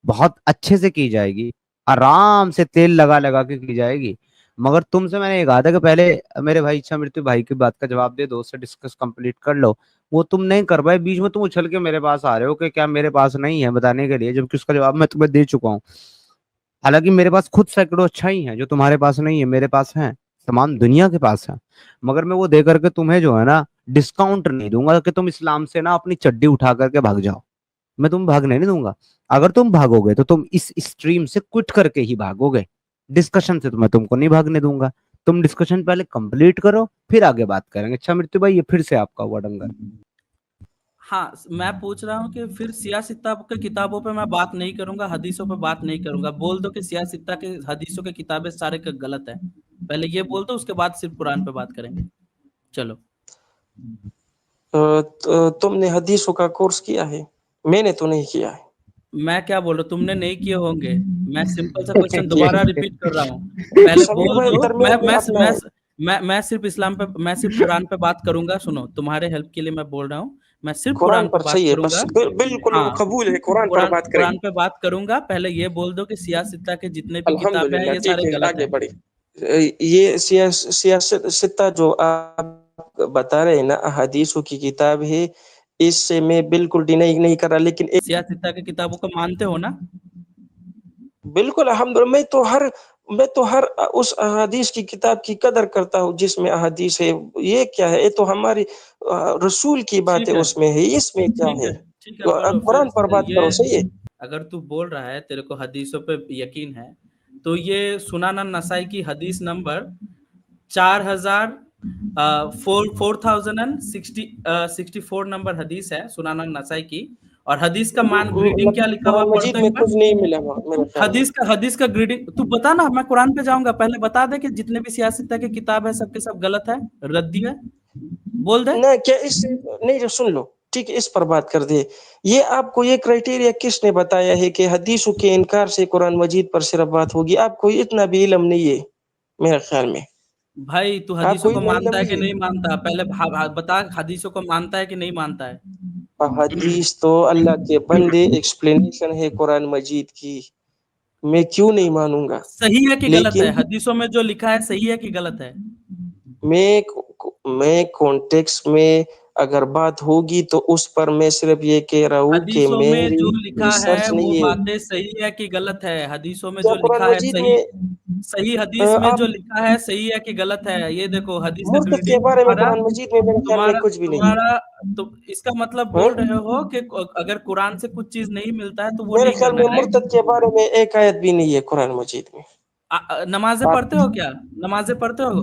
[SPEAKER 4] بہت اچھے سے کی جائے گی, آرام سے تیل لگا کے کی جائے گی, مگر تم سے میں نے یہ کہا تھا کہ پہلے میرے بھائی اچھا مرتو بھائی کی بات کا جواب دے دو, اس سے ڈسکس کمپلیٹ کر لو. وہ تم نہیں کر پائے, بیچ میں تم اچھل کے میرے پاس آ رہے ہو کہ کیا میرے پاس نہیں ہے بتانے کے لیے, جبکہ اس کا جواب میں تمہیں دے چکا ہوں. حالانکہ میرے پاس خود سینکڑوں اچھائی ہیں جو تمہارے پاس نہیں ہے, میرے پاس ہیں, تمام دنیا کے پاس ہے, مگر میں وہ دے کر کے تمہیں جو ہے نا ڈسکاؤنٹ نہیں دوں گا کہ تم اسلام سے نا اپنی چڈی اٹھا کر کے بھاگ جاؤ. میں تم بھاگنے نہیں دوں گا. اگر تم بھاگو گے تو تم اس اسٹریم سے کوئٹ کر کے ہی بھاگو گے, ڈسکشن سے تو میں تم کو نہیں بھاگنے دوں گا. تم ڈسکشن پہلے کمپلیٹ کرو, پھر آگے بات کریں گے. اچھا مرتو بھائی, یہ پھر سے آپ کا ہوا ڈنگر.
[SPEAKER 2] ہاں, میں پوچھ رہا ہوں کہ پھر سیاستہ کے کتابوں پہ میں بات نہیں کروں گا, حدیثوں پہ بات نہیں کروں گا. بول دو کہ سیاستہ کے حدیثوں کے کتابیں سارے کا غلط ہے, پہلے یہ بول دو, اس کے بعد صرف قرآن پہ بات کریں گے. چلو.
[SPEAKER 3] تم نے حدیثوں کا کورس کیا ہے؟ میں نے تو نہیں کیا ہے.
[SPEAKER 2] میں کیا بول رہا ہوں, تم نے نہیں کیے ہوں گے. میں سمپل سا کوشچن دوبارہ ریپیٹ کر رہا ہوں, پہلے
[SPEAKER 3] سمیر
[SPEAKER 2] بول
[SPEAKER 3] بھائی
[SPEAKER 2] دو.
[SPEAKER 3] درمیان میں اپنا
[SPEAKER 2] میں صرف اسلام پہ, میں صرف قرآن پہ بات کروں گا. سنو, تمہارے ہیلپ کے لیے میں بول رہا ہوں, میں صرف
[SPEAKER 3] قرآن
[SPEAKER 2] پہ
[SPEAKER 3] پر
[SPEAKER 2] بات
[SPEAKER 3] صحیح ہے,
[SPEAKER 2] کروں
[SPEAKER 3] بس
[SPEAKER 2] گا.
[SPEAKER 3] بالکل
[SPEAKER 2] ہاں,
[SPEAKER 3] قبول ہے, قرآن پر بات کریں.
[SPEAKER 2] قرآن پہ بات کروں گا. پہلے یہ بول دو کہ سیاستہ کے جتنے بھی کتابیں ہیں
[SPEAKER 3] الحمدللہ,
[SPEAKER 2] یہ
[SPEAKER 3] ٹھیک
[SPEAKER 2] سارے
[SPEAKER 3] ہے,
[SPEAKER 2] غلط
[SPEAKER 3] آگے
[SPEAKER 2] ہیں.
[SPEAKER 3] بڑھے. یہ سیاستہ جو آپ بتا رہے ہیں نا, احادیثوں کی کتاب ہے, اس سے میں بالکل ڈینائی نہیں کر رہا, لیکن
[SPEAKER 2] سیاستہ کی کتابوں کو مانتے ہو نا؟
[SPEAKER 3] بالکل الحمدللہ, میں تو ہر اس احادیث کی کتاب کی قدر کرتا ہوں جس میں احادیث ہے. یہ کیا ہے, یہ تو ہماری رسول کی بات ہے, اس میں ہے, اس میں کیا ہے.
[SPEAKER 2] ٹھیک ہے, بولو پھر.
[SPEAKER 3] قرآن پر بات کرو, صحیح ہے.
[SPEAKER 2] اگر تو بول رہا ہے تیرے کو حدیثوں پہ یقین ہے, تو یہ سنن النسائی کی حدیث نمبر 4064 نمبر حدیث ہے سنن النسائی کی. اور حدیث کا گریڈنگ کیا لکھا ہوا
[SPEAKER 3] قرآن
[SPEAKER 2] پڑھ
[SPEAKER 3] مجید
[SPEAKER 2] دو
[SPEAKER 3] میں
[SPEAKER 2] ایک بار.
[SPEAKER 3] کچھ نہیں ملا میرے خیال میں.
[SPEAKER 2] حدیث کا گریڈنگ تو بتا نا, میں قرآن پہ جاؤں گا. پہلے بتا دے کہ جتنے بھی سیاستہ کی کتاب ہے سب کے سب غلط ہے, ردی ہے, بول دے.
[SPEAKER 3] نہ کیا اس نہیں, سن لو, ٹھیک ہے, اس پر بات کر دے. یہ آپ کو یہ کرائٹیریا کس نے بتایا ہے کہ حدیثوں کے انکار سے قرآن مجید پر صرف بات ہوگی؟ آپ کو اتنا بھی علم نہیں ہے میرے خیال میں.
[SPEAKER 2] بھائی تو
[SPEAKER 3] آپ
[SPEAKER 2] حدیثوں کو
[SPEAKER 3] اتنا علم
[SPEAKER 2] مانتا ہے کہ نہیں مانتا؟ پہلے بتا, حدیثوں کو مانتا ہے کہ نہیں مانتا ہے؟
[SPEAKER 3] حدیث تو اللہ کے بندے ایکسپلینیشن ہے قرآن مجید کی, میں کیوں نہیں مانوں گا.
[SPEAKER 2] صحیح ہے کہ غلط
[SPEAKER 3] لیکن
[SPEAKER 2] ہے؟ حدیثوں میں جو لکھا ہے صحیح ہے کہ غلط ہے؟
[SPEAKER 3] میں کانٹیکس میں اگر بات ہوگی تو اس پر میں صرف یہ کہہ رہا ہوں کہ
[SPEAKER 2] حدیثوں میں
[SPEAKER 3] میری
[SPEAKER 2] جو لکھا ہے
[SPEAKER 3] ریسرچ
[SPEAKER 2] وہ
[SPEAKER 3] نہیں ہے.
[SPEAKER 2] باتیں صحیح ہے کہ غلط ہے؟ حدیثوں میں
[SPEAKER 3] کیا
[SPEAKER 2] جو
[SPEAKER 3] قرآن
[SPEAKER 2] لکھا ہے
[SPEAKER 3] مجید میں
[SPEAKER 2] صحیح حدیث میں جو
[SPEAKER 3] آپ
[SPEAKER 2] لکھا ہے صحیح ہے کہ غلط ہے؟ یہ دیکھو حدیث کا
[SPEAKER 3] مرتد کے
[SPEAKER 2] گریڈنگ
[SPEAKER 3] بارے میں قرآن مجید میں میرے خیال میں کچھ بھی نہیں.
[SPEAKER 2] تو اس کا مطلب
[SPEAKER 3] ہاں؟
[SPEAKER 2] بول رہے ہو کہ اگر قرآن سے کچھ چیز نہیں ملتا ہے تو وہ
[SPEAKER 3] میرے
[SPEAKER 2] نہیں
[SPEAKER 3] خیال
[SPEAKER 2] کرنا
[SPEAKER 3] میں
[SPEAKER 2] ہے, رائٹ؟
[SPEAKER 3] مرتد کے بارے میں ایک آیت بھی نہیں ہے قرآن مجید میں.
[SPEAKER 2] نمازیں
[SPEAKER 3] آپ
[SPEAKER 2] پڑھتے ہو کیا؟ نمازیں پڑھتے ہو؟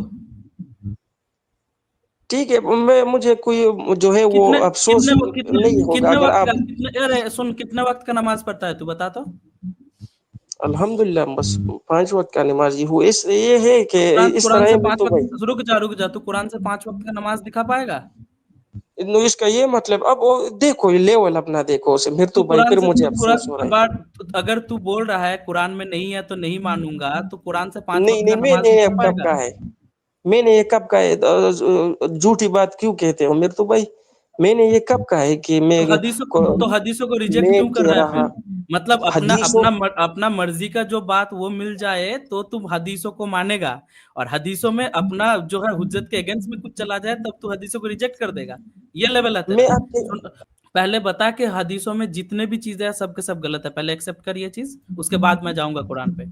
[SPEAKER 3] ٹھیک ہے، میں مجھے کوئی جو ہے وہ
[SPEAKER 2] کتنے
[SPEAKER 3] افسوس
[SPEAKER 2] کتنے کتنے
[SPEAKER 3] نہیں ہوگا
[SPEAKER 2] کتنے
[SPEAKER 3] اگر
[SPEAKER 2] وقت
[SPEAKER 3] آپ.
[SPEAKER 2] کا ارے سن، کتنے وقت کا نماز پڑھتا ہے تو بتا تو؟
[SPEAKER 3] الحمدللہ بس 5 وقت کا نمازی ہوں. اس یہ ہے کہ اس
[SPEAKER 2] قرآن
[SPEAKER 3] طرح
[SPEAKER 2] سے
[SPEAKER 3] ہے
[SPEAKER 2] 5
[SPEAKER 3] مرتو بھائی.
[SPEAKER 2] وقت، رک جا تو قرآن سے 5 وقت کا نماز دکھا پائے گا؟
[SPEAKER 3] اس کا یہ مطلب اب وہ دیکھو لیول اپنا دیکھو اسے
[SPEAKER 2] تو
[SPEAKER 3] مرتو بھائی،
[SPEAKER 2] قرآن
[SPEAKER 3] پھر
[SPEAKER 2] سے
[SPEAKER 3] مجھے افسوس ہو رہا ہے.
[SPEAKER 2] اگر تو بول رہا ہے قرآن میں نہیں ہے تو نہیں مانوں گا، تو قرآن سے 5
[SPEAKER 3] نہیں
[SPEAKER 2] وقت کا
[SPEAKER 3] نہیں، میں
[SPEAKER 2] نماز
[SPEAKER 3] نے
[SPEAKER 2] دکھا پائے
[SPEAKER 3] کب
[SPEAKER 2] گا؟
[SPEAKER 3] کہا ہے، میں نے یہ کب کہا ہے؟ جھوٹی بات کیوں کہتے ہو مرتو بھائی؟ میں نے یہ کب کہا ہے کہ
[SPEAKER 2] تو حدیثوں کو ریجیکٹ
[SPEAKER 3] میں
[SPEAKER 2] کیوں کر
[SPEAKER 3] کہہ
[SPEAKER 2] رہا ہے
[SPEAKER 3] رہا
[SPEAKER 2] پھر؟ مطلب
[SPEAKER 3] حدیثوں.
[SPEAKER 2] اپنا مرضی کا جو بات وہ مل جائے تو تم حدیثوں کو مانے گا، اور حدیثوں میں اپنا جو ہے حجت کے اگینسٹ میں کچھ چلا جائے تب تو حدیثوں کو ریجیکٹ کر دے گا. یہ لیول ہے تیرا.
[SPEAKER 3] میں آپ کے
[SPEAKER 2] پہلے بتا کہ حدیثوں میں جتنے بھی چیزیں ہیں سب کے سب غلط ہے، پہلے ایکسپٹ کر یہ چیز، اس کے بعد میں جاؤں گا قرآن پہ.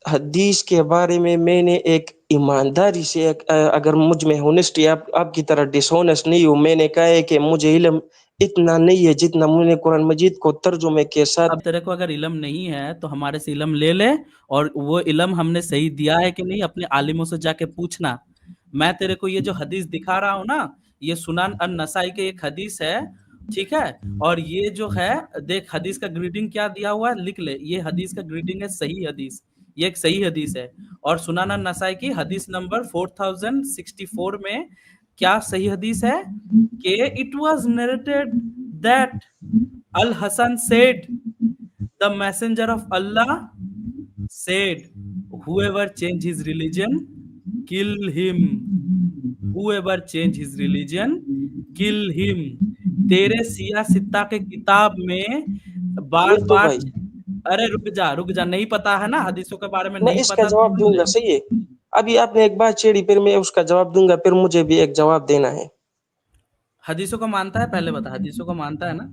[SPEAKER 3] حدیث کے بارے میں نے ایک ایمانداری سے اگر مجھ میں ہونسٹی آپ کی طرح ڈس ہونسٹ نہیں ہوں، میں نے کہا ہے کہ مجھے علم اتنا نہیں ہے جتنا میں نے قرآن مجید کو ترجمے کے ساتھ.
[SPEAKER 2] اب تیرے کو اگر علم نہیں ہے تو ہمارے سے علم لے لے، اور وہ علم ہم نے صحیح دیا ہے کہ نہیں اپنے عالموں سے جا کے پوچھنا. میں تیرے کو یہ جو حدیث دکھا رہا ہوں نا، یہ سنن النسائی کے ایک حدیث ہے، ٹھیک ہے؟ اور یہ جو ہے دیکھ حدیث کا گریڈنگ کیا دیا ہوا ہے، لکھ لے. یہ حدیث کا گریڈنگ ہے صحیح حدیث، یہ ایک صحیح حدیث ہے. اور سنن النسائی کی حدیث نمبر 4064 میں کیا صحیح حدیث ہے کہ it was narrated that al Hasan said, the messenger of Allah said, whoever change his religion, kill him. Whoever change his religion, kill him. تیرے سیاہ ستہ کے کتاب میں بار
[SPEAKER 3] مرتو
[SPEAKER 2] بار،
[SPEAKER 3] بھائی
[SPEAKER 2] ارے رک جا، نہیں پتا ہے نا حدیثوں کے بارے میں،
[SPEAKER 3] میں
[SPEAKER 2] نہیں
[SPEAKER 3] اس کا
[SPEAKER 2] پتا تو
[SPEAKER 3] جواب
[SPEAKER 2] سن
[SPEAKER 3] دوں
[SPEAKER 2] لے.
[SPEAKER 3] گا. صحیح ہے، ابھی آپ نے ایک بات چھیڑی، پھر میں اس کا جواب دوں گا، پھر مجھے بھی ایک جواب دینا ہے.
[SPEAKER 2] حدیثوں کو مانتا ہے؟ پہلے بتا، حدیثوں کو مانتا ہے نا؟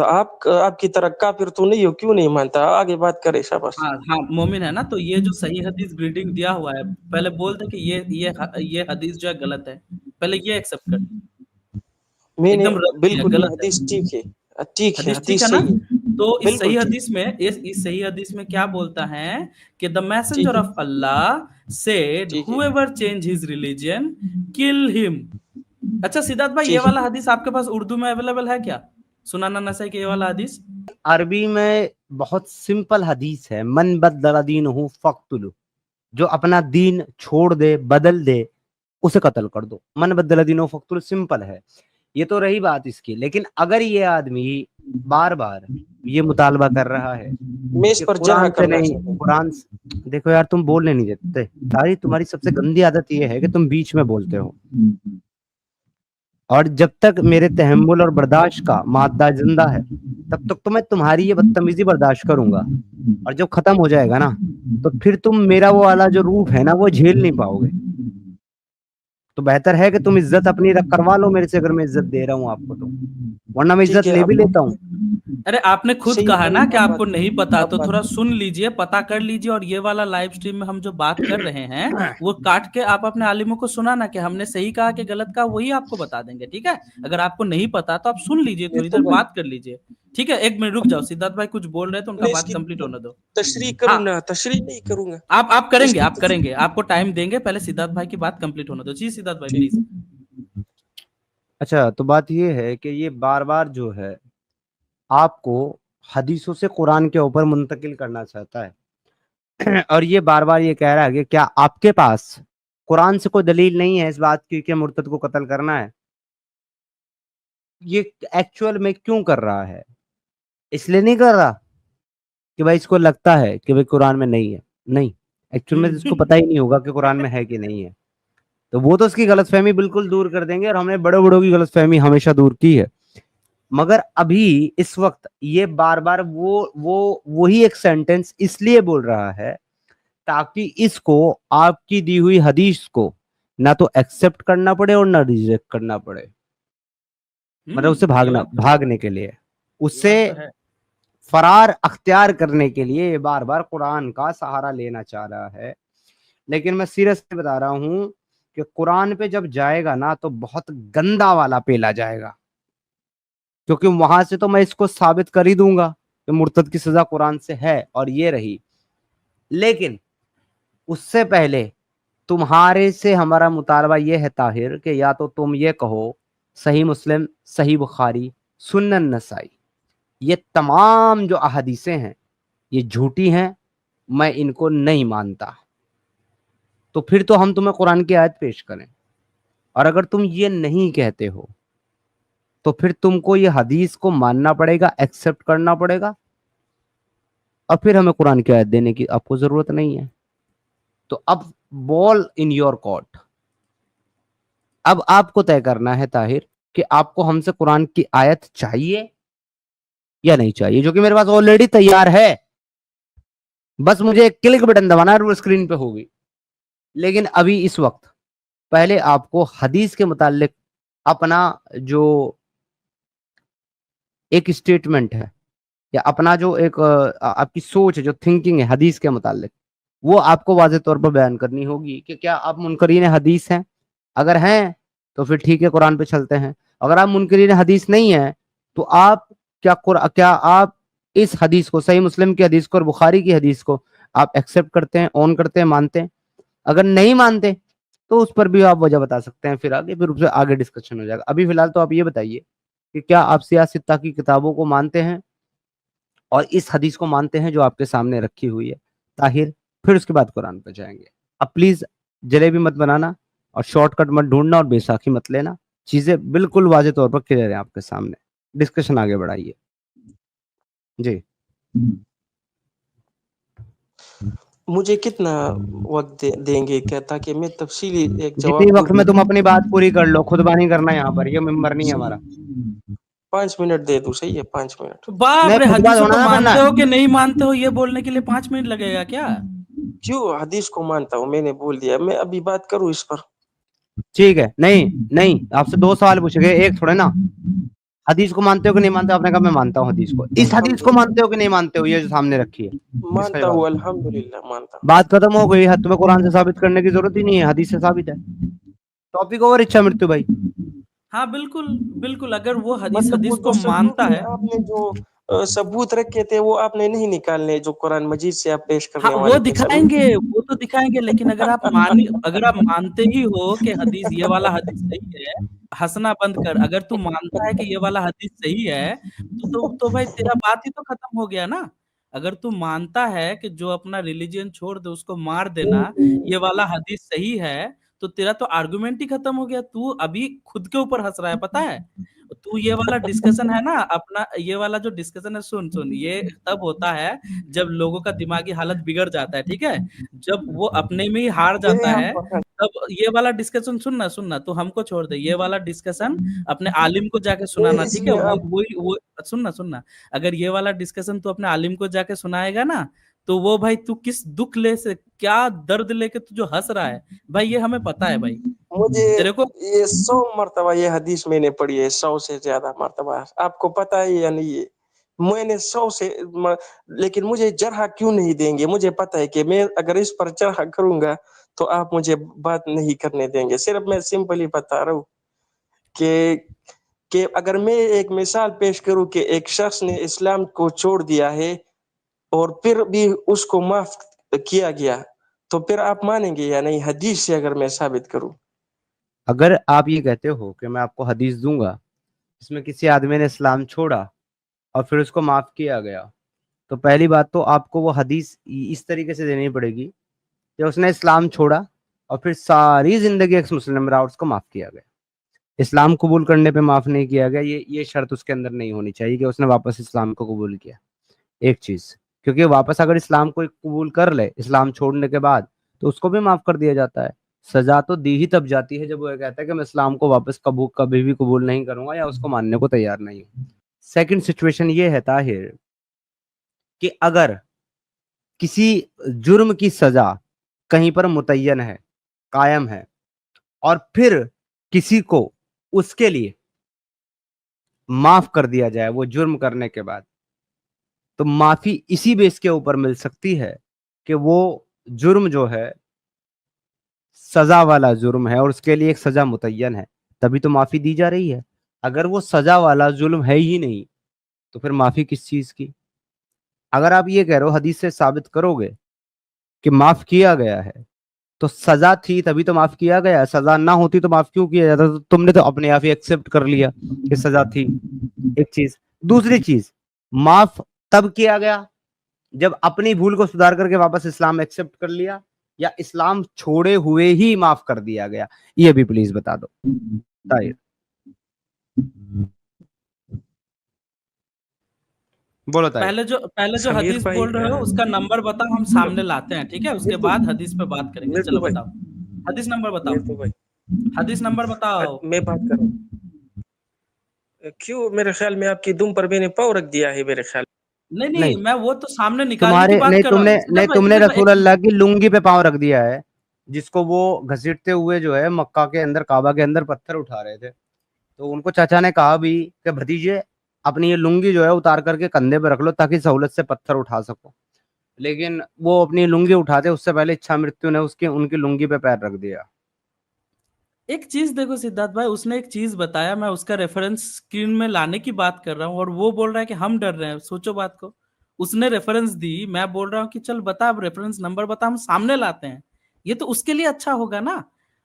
[SPEAKER 3] آپ کی طرح کافر تو نہیں ہو، کیوں نہیں مانتا؟ آگے بات کرے شاباش.
[SPEAKER 2] ہاں مومن ہے نا. تو یہ جو صحیح حدیث گریڈنگ دیا ہوا ہے، پہلے بول دے کہ یہ حدیث جو ہے غلط ہے، پہلے یہ ایکسپٹ کر.
[SPEAKER 3] میں
[SPEAKER 2] ایک
[SPEAKER 3] نے
[SPEAKER 2] دم رد ہے،
[SPEAKER 3] بالکل یہ
[SPEAKER 2] غلط ہے.
[SPEAKER 3] حدیث ٹھیک ہے، ٹھیک ہے،
[SPEAKER 2] حدیث ٹھیک ہے
[SPEAKER 3] حدیث
[SPEAKER 2] نا؟
[SPEAKER 3] صحیح ہے،
[SPEAKER 2] تو اس
[SPEAKER 3] بالکل
[SPEAKER 2] صحیح
[SPEAKER 3] ٹھیک.
[SPEAKER 2] حدیث میں اس صحیح حدیث میں کیا بولتا ہے کہ the
[SPEAKER 3] ٹھیک
[SPEAKER 2] messenger
[SPEAKER 3] ہے،
[SPEAKER 2] of Allah said
[SPEAKER 3] ٹھیک ہے،
[SPEAKER 2] whoever change his religion kill him. اچھا سدھارتھ بھائی، یہ
[SPEAKER 3] ٹھیک ہے.
[SPEAKER 2] والا حدیث آپ کے پاس اردو میں اویلیبل ہے کیا؟ سنن النسائی کے یہ والا حدیث
[SPEAKER 4] عربی میں بہت سمپل حدیث ہے، من بدل دینہ فقتلہ، جو اپنا دین چھوڑ دے، بدل دے، اسے قتل کر دو. من بدل دینہ فقتلہ سمپل ہے. یہ تو رہی بات اس کی. لیکن اگر یہ آدمی بار بار یہ مطالبہ کر رہا ہے
[SPEAKER 3] میں اس
[SPEAKER 4] کہ
[SPEAKER 3] پر جہاں
[SPEAKER 4] قرآن سے
[SPEAKER 3] کرنا
[SPEAKER 4] نہیں،
[SPEAKER 3] چاہتا ہوں.
[SPEAKER 4] قرآن دیکھو یار، تم بولنے نہیں دیتے. تمہاری سب سے گندی عادت یہ ہے کہ تم بیچ میں بولتے ہو، اور جب تک میرے تحمل اور برداشت کا مادہ زندہ ہے تب تک تو میں تمہاری یہ بدتمیزی برداشت کروں گا، اور جب ختم ہو جائے گا نا تو پھر تم میرا وہ والا جو روپ ہے نا وہ جھیل نہیں پاؤ گے. تو بہتر ہے کہ تم عزت اپنی کروا لو میرے سے، اگر میں عزت دے رہا ہوں آپ کو تو، ورنہ میں
[SPEAKER 3] ٹھیک
[SPEAKER 4] عزت
[SPEAKER 3] ہے،
[SPEAKER 4] لے
[SPEAKER 3] اب
[SPEAKER 4] بھی لیتا ہوں.
[SPEAKER 2] ارے آپ نے خود
[SPEAKER 3] صحیح
[SPEAKER 2] کہا
[SPEAKER 3] ہے.
[SPEAKER 2] نا کہ آپ
[SPEAKER 3] اب
[SPEAKER 2] کو نہیں پتا،
[SPEAKER 3] اب
[SPEAKER 2] تو
[SPEAKER 3] بات
[SPEAKER 2] تھوڑا سن لیجئے، پتا کر لیجئے. اور یہ والا لائیو سٹریم میں ہم جو بات کر رہے ہیں وہ کاٹ کے آپ اپنے عالموں کو سنانا کہ ہم نے صحیح کہا کہ غلط کہا، وہی آپ کو بتا دیں گے. ٹھیک ہے؟ اگر آپ کو نہیں پتا تو آپ سن لیجئے، تھوڑی
[SPEAKER 3] مرتو
[SPEAKER 2] دیر
[SPEAKER 3] بھائی،
[SPEAKER 2] بات کر لیجئے. ٹھیک ہے؟ ایک منٹ رک جاؤ، سدھارتھ بھائی کچھ بول رہے ہیں تو ان کا
[SPEAKER 3] میں اس
[SPEAKER 2] بات
[SPEAKER 3] کی
[SPEAKER 2] کمپلیٹ ہونے دو.
[SPEAKER 3] تشریح
[SPEAKER 2] ہاں
[SPEAKER 3] کروں نا، تشریح نہیں کروں گا.
[SPEAKER 2] آپ کریں
[SPEAKER 3] اس
[SPEAKER 2] گے،
[SPEAKER 3] کی
[SPEAKER 2] آپ کریں گے، آپ کو ٹائم دیں گے. پہلے سدھارتھ بھائی کی بات کمپلیٹ ہونے دو. جی سدھارتھ بھائی
[SPEAKER 3] ٹھیک.
[SPEAKER 2] پلیز.
[SPEAKER 4] اچھا، تو بات یہ ہے کہ یہ بار بار جو ہے آپ کو حدیثوں سے قرآن کے اوپر منتقل کرنا چاہتا ہے، اور یہ بار بار یہ کہہ رہا ہے کہ کیا آپ کے پاس قرآن سے کوئی دلیل نہیں ہے اس بات کی کہ مرتد کو قتل کرنا ہے؟ یہ ایکچوئل میں کیوں کر رہا ہے؟ اس لیے نہیں کر رہا کہ بھائی اس کو لگتا ہے کہ بھائی قرآن میں نہیں ہے. نہیں، ایکچوئل میں اس کو پتہ ہی نہیں ہوگا کہ قرآن میں ہے کہ نہیں ہے. تو وہ تو اس کی غلط فہمی بالکل دور کر دیں گے، اور ہم نے بڑے بڑوں کی غلط فہمی ہمیشہ دور کی ہے. مگر ابھی اس وقت یہ بار بار وہی ایک سینٹنس اس لیے بول رہا ہے تاکہ اس کو آپ کی دی ہوئی حدیث کو نہ تو ایکسپٹ کرنا پڑے اور نہ ریجیکٹ کرنا پڑے. مطلب اس سے بھاگنے کے لیے، اس سے فرار اختیار کرنے کے لیے یہ بار بار قرآن کا سہارا لینا چاہ رہا ہے. لیکن میں سیریسلی بتا رہا ہوں کہ قرآن پہ جب جائے گا نا تو بہت گندا والا پیلا جائے گا، کیونکہ وہاں سے تو میں اس کو ثابت کر ہی دوں گا کہ مرتد کی سزا قرآن سے ہے اور یہ رہی. لیکن اس سے پہلے تمہارے سے ہمارا مطالبہ یہ ہے طاہر کہ یا تو تم یہ کہو صحیح مسلم، صحیح بخاری، سنن نسائی، یہ تمام جو احادیثیں ہیں یہ جھوٹی ہیں، میں ان کو نہیں مانتا، تو پھر تو ہم تمہیں قرآن کی آیت پیش کریں. اور اگر تم یہ نہیں کہتے ہو تو پھر تم کو یہ حدیث کو ماننا پڑے گا، ایکسپٹ کرنا پڑے گا، اور پھر ہمیں قرآن کی آیت دینے کی آپ کو ضرورت نہیں ہے. تو اب بال ان یور کورٹ. اب آپ کو طے کرنا ہے طاہر کہ آپ کو ہم سے قرآن کی آیت چاہیے یا نہیں چاہیے، جو کہ میرے پاس آلریڈی تیار ہے، بس مجھے ایک کلک بٹن دبانا ہے اور وہ اسکرین پہ ہوگی. لیکن ابھی اس وقت پہلے آپ کو حدیث کے متعلق اپنا جو ایک اسٹیٹمنٹ ہے یا اپنا جو ایک آپ کی سوچ ہے، جو تھنکنگ ہے حدیث کے متعلق، وہ آپ کو واضح طور پر بیان کرنی ہوگی کہ کیا آپ منکرین حدیث ہیں. اگر ہیں تو پھر ٹھیک ہے، قرآن پہ چلتے ہیں. اگر آپ منکرین حدیث نہیں ہیں تو آپ کیا آپ اس حدیث کو، صحیح مسلم کی حدیث کو اور بخاری کی حدیث کو آپ ایکسپٹ کرتے ہیں، اون کرتے ہیں، مانتے ہیں؟ اگر نہیں مانتے تو اس پر بھی آپ وجہ بتا سکتے ہیں، پھر اس سے آگے ڈسکشن ہو جائے گا. ابھی فی الحال تو آپ یہ بتائیے کہ کیا آپ سیاستہ کی کتابوں کو مانتے ہیں اور اس حدیث کو مانتے ہیں جو آپ کے سامنے رکھی ہوئی ہے طاہر؟ پھر اس کے بعد قرآن پہ جائیں گے. اب پلیز جلیبی مت بنانا اور شارٹ کٹ مت ڈھونڈنا اور بیساکھی مت لینا، چیزیں بالکل واضح طور پر کلیئر ہیں آپ کے سامنے. ڈسکشن آگے بڑھائیے. جی
[SPEAKER 3] مجھے کتنا وقت دیں گے کیا، تاکہ میں تفصیلی ایک
[SPEAKER 4] جتنی
[SPEAKER 3] جواب
[SPEAKER 4] وقت
[SPEAKER 3] دوں؟
[SPEAKER 4] میں تم اپنی بات پوری کر لو، خود بانی کرنا یہاں پر، یہ ممبر نہیں ہے ہمارا.
[SPEAKER 3] 5 منٹ دے دوں، صحیح ہے 5 منٹ؟
[SPEAKER 2] باپ
[SPEAKER 4] نہیں،
[SPEAKER 2] رے،
[SPEAKER 4] خود بات
[SPEAKER 2] حدیثوں کو
[SPEAKER 4] ہونا نا
[SPEAKER 2] مانتے ہو کہ نہیں مانتے ہو یہ بولنے کے لیے 5 منٹ لگے گا کیا؟
[SPEAKER 3] کیوں حدیث کو مانتا ہوں، میں نے بول دیا، میں ابھی بات کروں اس پر؟
[SPEAKER 4] ٹھیک ہے. نہیں آپ سے 2 سوال پوچھے گئے، ایک تھوڑے نا. حدیث کو مانتے ہو کہ نہیں مانتے ہو؟ آپ نے کہا میں مانتا ہوں حدیث کو. اس حدیث کو مانتے ہو کہ نہیں مانتے ہو، یہ جو سامنے رکھی ہے اس کا
[SPEAKER 3] مانتا
[SPEAKER 4] جواب.
[SPEAKER 3] ہوں، الحمدللہ مانتا ہوں.
[SPEAKER 4] بات ختم ہو گئی. تمہیں قرآن سے ثابت کرنے کی ضرورت ہی نہیں ہے، حدیث سے ثابت ہے. Topic over. اچھا مرتو بھائی.
[SPEAKER 2] ہاں بالکل بالکل، اگر وہ حدیث
[SPEAKER 3] مطلب وہ
[SPEAKER 2] حدیث
[SPEAKER 3] جو
[SPEAKER 2] کو مانتا ہے.
[SPEAKER 3] آپ نے جو ثبوت رکھے تھے وہ آپ نے نہیں نکالنے، جو قرآن مجید سے آپ پیش
[SPEAKER 2] ہاں
[SPEAKER 3] کرنے
[SPEAKER 2] وہ
[SPEAKER 3] والے تھے
[SPEAKER 2] دکھائیں
[SPEAKER 3] سب.
[SPEAKER 2] گے، وہ تو دکھائیں گے، لیکن اگر آپ مانتے ہی ہو کہ حدیث یہ والا حدیث صحیح ہے، ہنسنا بند کر. اگر تو مانتا ہے کہ یہ والا حدیث صحیح ہے تو بھائی تیرا بات ہی تو ختم ہو گیا نا. اگر تو مانتا ہے کہ جو اپنا ریلیجن چھوڑ دے اس کو مار دینا، یہ والا حدیث صحیح ہے، تو تیرا تو آرگومنٹ ہی ختم ہو گیا. تو ابھی خود کے اوپر ہنس رہا ہے، پتا ہے؟ تو یہ والا ڈسکشن ہے نا اپنا، یہ والا جو ڈسکشن ہے، سن یہ تب ہوتا ہے جب لوگوں کا دماغی حالت بگڑ جاتا ہے، ٹھیک ہے؟ جب وہ اپنے میں ہی ہار جاتا ہے، تب یہ والا ڈسکشن سننا تو ہم کو چھوڑ دے. یہ والا ڈسکشن اپنے عالم کو جا کے سنانا،
[SPEAKER 3] اس
[SPEAKER 2] ٹھیک ہے؟
[SPEAKER 3] میں آپ
[SPEAKER 2] وہ سننا. اگر یہ والا ڈسکشن تو اپنے عالم کو جا کے سنائے گا نا، تو وہ بھائی تو کس دکھ لے سے، کیا درد لے کے تو جو ہنس رہا ہے بھائی، یہ ہمیں پتا ہے بھائی.
[SPEAKER 3] مجھے
[SPEAKER 2] تیرے کو
[SPEAKER 3] یہ 100 مرتبہ یہ حدیث میں نے پڑھی ہے، 100 سے زیادہ مرتبہ. آپ کو پتا ہے یا نہیں؟ ہے میں نے 100 سے لیکن مجھے جرح کیوں نہیں دیں گے؟ مجھے پتا ہے کہ میں اگر اس پر جرح کروں گا تو آپ مجھے بات نہیں کرنے دیں گے. صرف میں سمپلی بتا رہا ہوں کہ اگر میں ایک مثال پیش کروں کہ ایک شخص نے اسلام کو چھوڑ دیا ہے اور پھر بھی اس کو معاف کیا گیا، تو پھر آپ مانیں گے یا نہیں؟ حدیث سے اگر میں ثابت کروں.
[SPEAKER 4] اگر آپ یہ کہتے ہو کہ میں آپ کو حدیث دوں گا اس میں کسی آدمی نے اسلام چھوڑا اور پھر اس کو معاف کیا گیا، تو پہلی بات تو آپ کو وہ حدیث اس طریقے سے دینی پڑے گی کہ اس نے اسلام چھوڑا اور پھر ساری زندگی ایکس مسلم رہا اور اس کو معاف کیا گیا. اسلام قبول کرنے پہ معاف نہیں کیا گیا، یہ شرط اس کے اندر نہیں ہونی چاہیے کہ اس نے واپس اسلام کو قبول کیا. ایک چیز، کیونکہ واپس اگر اسلام کو قبول کر لے اسلام چھوڑنے کے بعد تو اس کو بھی معاف کر دیا جاتا ہے. سزا تو دی ہی تب جاتی ہے جب وہ کہتا ہے کہ میں اسلام کو واپس کبھی بھی قبول نہیں کروں گا یا اس کو ماننے کو تیار نہیں ہوں. سیکنڈ سچویشن یہ ہے طاہر کہ اگر کسی جرم کی سزا کہیں پر متعین ہے، قائم ہے، اور پھر کسی کو اس کے لیے معاف کر دیا جائے وہ جرم کرنے کے بعد، تو معافی اسی بیس کے اوپر مل سکتی ہے کہ وہ جرم جو ہے سزا والا جرم ہے اور اس کے لیے ایک سزا متعین ہے، تبھی تو معافی دی جا رہی ہے. اگر وہ سزا والا ظلم ہے ہی نہیں تو پھر معافی کس چیز کی؟ اگر آپ یہ کہہ رہے ہو حدیث سے ثابت کرو گے کہ معاف کیا گیا ہے تو سزا تھی تبھی تو معاف کیا گیا, سزا نہ ہوتی تو معاف کیوں کیا جاتا؟ تو تم نے تو اپنے آپ ہی ایکسپٹ کر لیا کہ سزا تھی. ایک چیز. دوسری چیز, معاف تب کیا گیا جب اپنی بھول کو سدھار کر کے واپس اسلام ایکسپٹ کر لیا, یا اسلام چھوڑے ہوئے ہی معاف کر دیا گیا؟ یہ بھی پلیز بتا دو طاہر. بولو طاہر.
[SPEAKER 2] پہلے جو
[SPEAKER 3] سمیر
[SPEAKER 2] حدیث
[SPEAKER 3] بھائی
[SPEAKER 2] بول رہے ہو اس کا نمبر بتاؤ, ہم سامنے لاتے ہیں, ٹھیک ہے, اس کے بعد حدیث پہ بات کریں گے.
[SPEAKER 3] مرتو
[SPEAKER 2] چلو
[SPEAKER 3] بھائی,
[SPEAKER 2] بتاؤ حدیث نمبر بتاؤ,
[SPEAKER 3] مرتو بھائی,
[SPEAKER 2] حدیث نمبر بتاؤ.
[SPEAKER 3] میں بات کر رہا ہوں. کیوں میرے خیال میں آپ کی دم پر میں نے پاؤں رکھ دیا ہے میرے خیال.
[SPEAKER 2] نہیں
[SPEAKER 4] نہیں,
[SPEAKER 2] نہیں, میں وہ تو سامنے نکالنے کی
[SPEAKER 4] تمہارے
[SPEAKER 2] بات
[SPEAKER 4] نہیں,
[SPEAKER 2] کر رہا ہوں.
[SPEAKER 4] تم نے رسول اللہ کی لنگی پہ پاؤں رکھ دیا ہے, جس کو وہ گھسیٹتے ہوئے جو ہے مکہ کے اندر, کعبہ کے اندر پتھر اٹھا رہے تھے, تو ان کو چاچا نے کہا بھی کہ بھتیجے اپنی یہ لنگی جو ہے اتار کر کے کندھے پہ رکھ لو تاکہ سہولت سے پتھر اٹھا سکو, لیکن وہ اپنی لنگی اٹھاتے اس سے پہلے اچھا مرتیو نے ان کی لنگی پہ پیر رکھ دیا.
[SPEAKER 2] ایک چیز دیکھو سدھارتھ بھائی, اس نے ایک چیز بتایا, میں اس کا ریفرنس اسکرین میں لانے کی بات کر رہا ہوں, اور وہ بول رہا ہے کہ ہم ڈر رہے ہیں. سوچو بات کو, اس نے ریفرنس دی, میں بول رہا ہوں کہ چل بتا, اب ریفرنس نمبر بتا, ہم سامنے لاتے ہیں. یہ تو اس کے لیے اچھا ہوگا نا.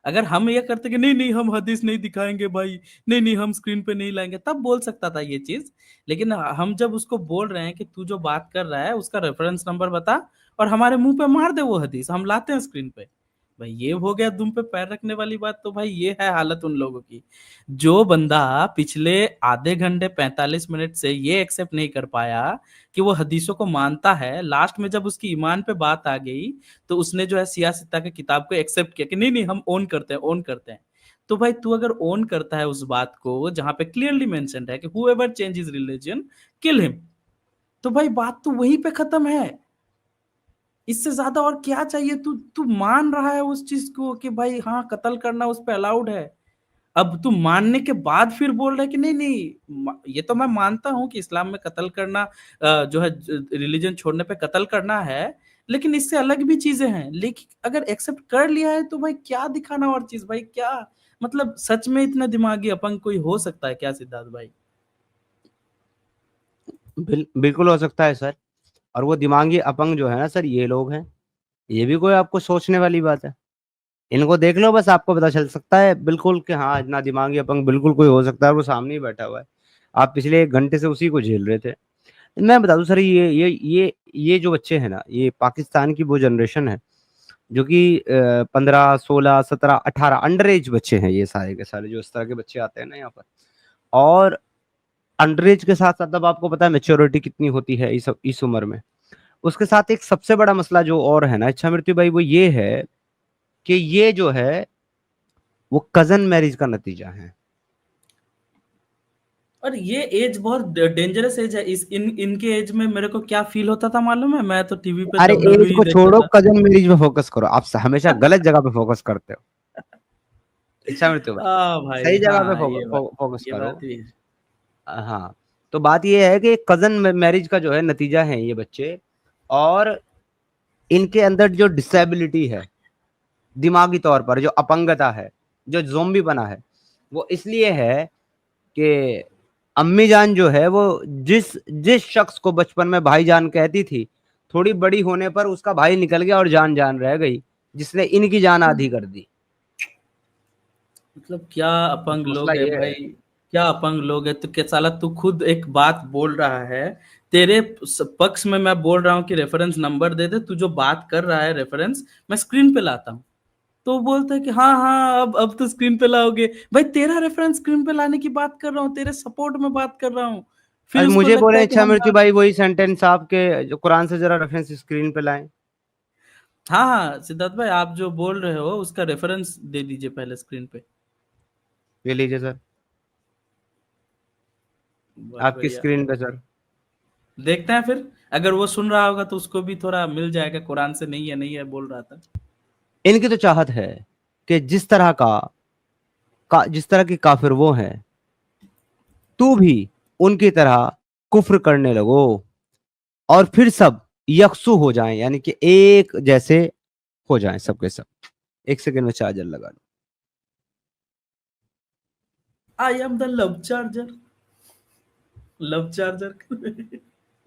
[SPEAKER 2] اگر ہم یہ کرتے کہ نہیں نہیں ہم حدیث نہیں دکھائیں گے بھائی, نہیں نہیں ہم اسکرین پہ نہیں لائیں گے, تب بول سکتا تھا یہ چیز. لیکن ہم جب اس کو بول رہے ہیں کہ تو جو بات کر رہا ہے اس کا ریفرنس نمبر بتا, اور ہمارے منہ پہ مار دے وہ حدیث, ہم لاتے ہیں اسکرین پہ. بھائی یہ ہو گیا دم پہ پیر رکھنے والی بات. تو بھائی یہ ہے حالت ان لوگوں کی. جو بندہ پچھلے آدھے گھنٹے 45 منٹ سے یہ ایکسپٹ نہیں کر پایا کہ وہ حدیثوں کو مانتا ہے, لاسٹ میں جب اس کی ایمان پہ بات آ گئی تو اس نے جو ہے سیاستہ کی کتاب کو ایکسپٹ کیا کہ نہیں نہیں ہم اون کرتے ہیں, اون کرتے ہیں. تو بھائی تو اگر اون کرتا ہے اس بات کو جہاں پہ کلیئرلی مینشنڈ ہے کہ ہو ایور چینج ہز ریلیجن کل ہم, تو بھائی بات تو وہیں پہ ختم ہے. اس سے زیادہ اور کیا چاہیے؟ تو مان رہا ہے اس چیز کو کہ بھائی ہاں قتل کرنا اس پہ الاؤڈ ہے. اب تو ماننے کے بعد پھر بول رہے کہ نہیں نہیں, یہ تو میں مانتا ہوں کہ اسلام میں قتل کرنا جو ہے ریلیجن چھوڑنے پہ قتل کرنا ہے, لیکن اس سے الگ بھی چیزیں ہیں. لیکن اگر ایکسپٹ کر لیا ہے تو بھائی کیا دکھانا اور چیز؟ بھائی کیا مطلب, سچ میں اتنا دماغی اپنگ کوئی ہو سکتا ہے کیا سدھارتھ بھائی؟
[SPEAKER 4] بالکل ہو سکتا ہے سر, اور وہ دماغی اپنگ جو ہے نا سر, یہ لوگ ہیں, یہ بھی کوئی آپ کو سوچنے والی بات ہے. ان کو دیکھ لو بس, آپ کو پتا چل سکتا ہے بالکل کہ ہاں اتنا دماغی اپنگ بالکل کوئی ہو سکتا ہے, وہ سامنے ہی بیٹھا ہوا ہے, آپ پچھلے 1 گھنٹے سے اسی کو جھیل رہے تھے. میں بتا دوں سر, یہ جو بچے ہیں نا, یہ پاکستان کی وہ جنریشن ہے جو کہ 15 16 17 18 انڈر ایج بچے ہیں, یہ سارے کے سارے جو اس طرح کے بچے آتے ہیں نا یہاں پر. اور انڈر ایج کے ساتھ ساتھ اب آپ کو پتا ہے میچورٹی کتنی ہوتی ہے اس عمر میں. اس کے ساتھ ایک سب سے بڑا مسئلہ جو اور ہے نا اچھا مرتی بھائی, وہ یہ ہے کہ یہ جو ہے وہ کزن میرج کا نتیجہ ہے.
[SPEAKER 2] اور یہ ایج بہت ڈینجرس ایج ہے. ان کے ایج میں میرے کو کیا فیل ہوتا تھا معلوم ہے؟ میں تو ٹی وی پہ
[SPEAKER 4] ارے ایج
[SPEAKER 2] WWE
[SPEAKER 4] کو
[SPEAKER 2] دیکھتا
[SPEAKER 4] چھوڑو,
[SPEAKER 2] تھا.
[SPEAKER 4] کزن میرج پہ فوکس کرو. آپ ہمیشہ غلط جگہ پہ فوکس کرتے ہو. اچھا مرتی بھائی,
[SPEAKER 2] ہاں بھائی,
[SPEAKER 4] صحیح جگہ پہ
[SPEAKER 2] ہاں
[SPEAKER 4] فوکس
[SPEAKER 2] یہ
[SPEAKER 4] کرو.
[SPEAKER 2] بات بھی ہے.
[SPEAKER 4] ہاں, تو بات یہ ہے کہ کزن میرج کا جو ہے نتیجہ ہے یہ بچے, اور ان کے اندر جو ڈسیبلٹی ہے دماغی طور پر, جو اپنگتا ہے, جو زومبی بنا ہے, وہ اس لیے ہے کہ امی جان جو ہے وہ جس شخص کو بچپن میں بھائی جان کہتی تھی, تھوڑی بڑی ہونے پر اس کا بھائی نکل گیا اور جان رہ گئی, جس نے ان کی جان آدھی کر دی.
[SPEAKER 2] مطلب کیا اپنگ
[SPEAKER 4] مسئلہ
[SPEAKER 2] لوگ ہے
[SPEAKER 4] یہ
[SPEAKER 2] بھائی, کیا اپنگ لوگ ہے. تو کیا سالہ تو خود ایک بات بول رہا ہے, تیرے پکش میں بول رہا ہوں کہ ریفرنس نمبر دے دے, تو جو بات کر رہا ہے ریفرنس میں اسکرین پہ لاتا ہوں, تو بولتا ہے کہ ہاں ہاں اب تو اسکرین پہ لاؤ گے. بھائی تیرا ریفرنس اسکرین پہ لانے کی بات کر رہا ہوں, تیرے سپورٹ میں بات کر رہا ہوں, پھر اس کو
[SPEAKER 4] مجھے
[SPEAKER 2] لگتا
[SPEAKER 4] بولے
[SPEAKER 2] ہے کہ
[SPEAKER 4] اچھا
[SPEAKER 2] ہم
[SPEAKER 4] مرتی بھائی وہی سینٹینس آپ کے جو قرآن سے ذرا ریفرنس اسکرین پہ لائیں.
[SPEAKER 2] ہاں ہاں سدھارتھ بھائی, آپ جو بول رہے ہو اس کا ریفرنس دے دیجئے پہلے اسکرین پہ.
[SPEAKER 4] یہ لیجیے سر,
[SPEAKER 2] بہت
[SPEAKER 4] آپ کی
[SPEAKER 2] بڑھیا.
[SPEAKER 4] اسکرین پہ سر.
[SPEAKER 2] دیکھتے ہیں پھر, اگر وہ سن رہا ہوگا تو اس کو بھی تھوڑا مل جائے گا, قرآن سے نہیں ہے بول رہا تھا.
[SPEAKER 4] ان کی تو چاہت ہے کہ جس طرح کی کافر وہ ہیں, تو بھی ان کی طرح کفر کرنے لگو اور پھر سب یکسو ہو جائیں, یعنی کہ ایک جیسے ہو جائیں سب کے سب. 1 سیکنڈ میں چارجر لگا لو.
[SPEAKER 2] I am the love charger.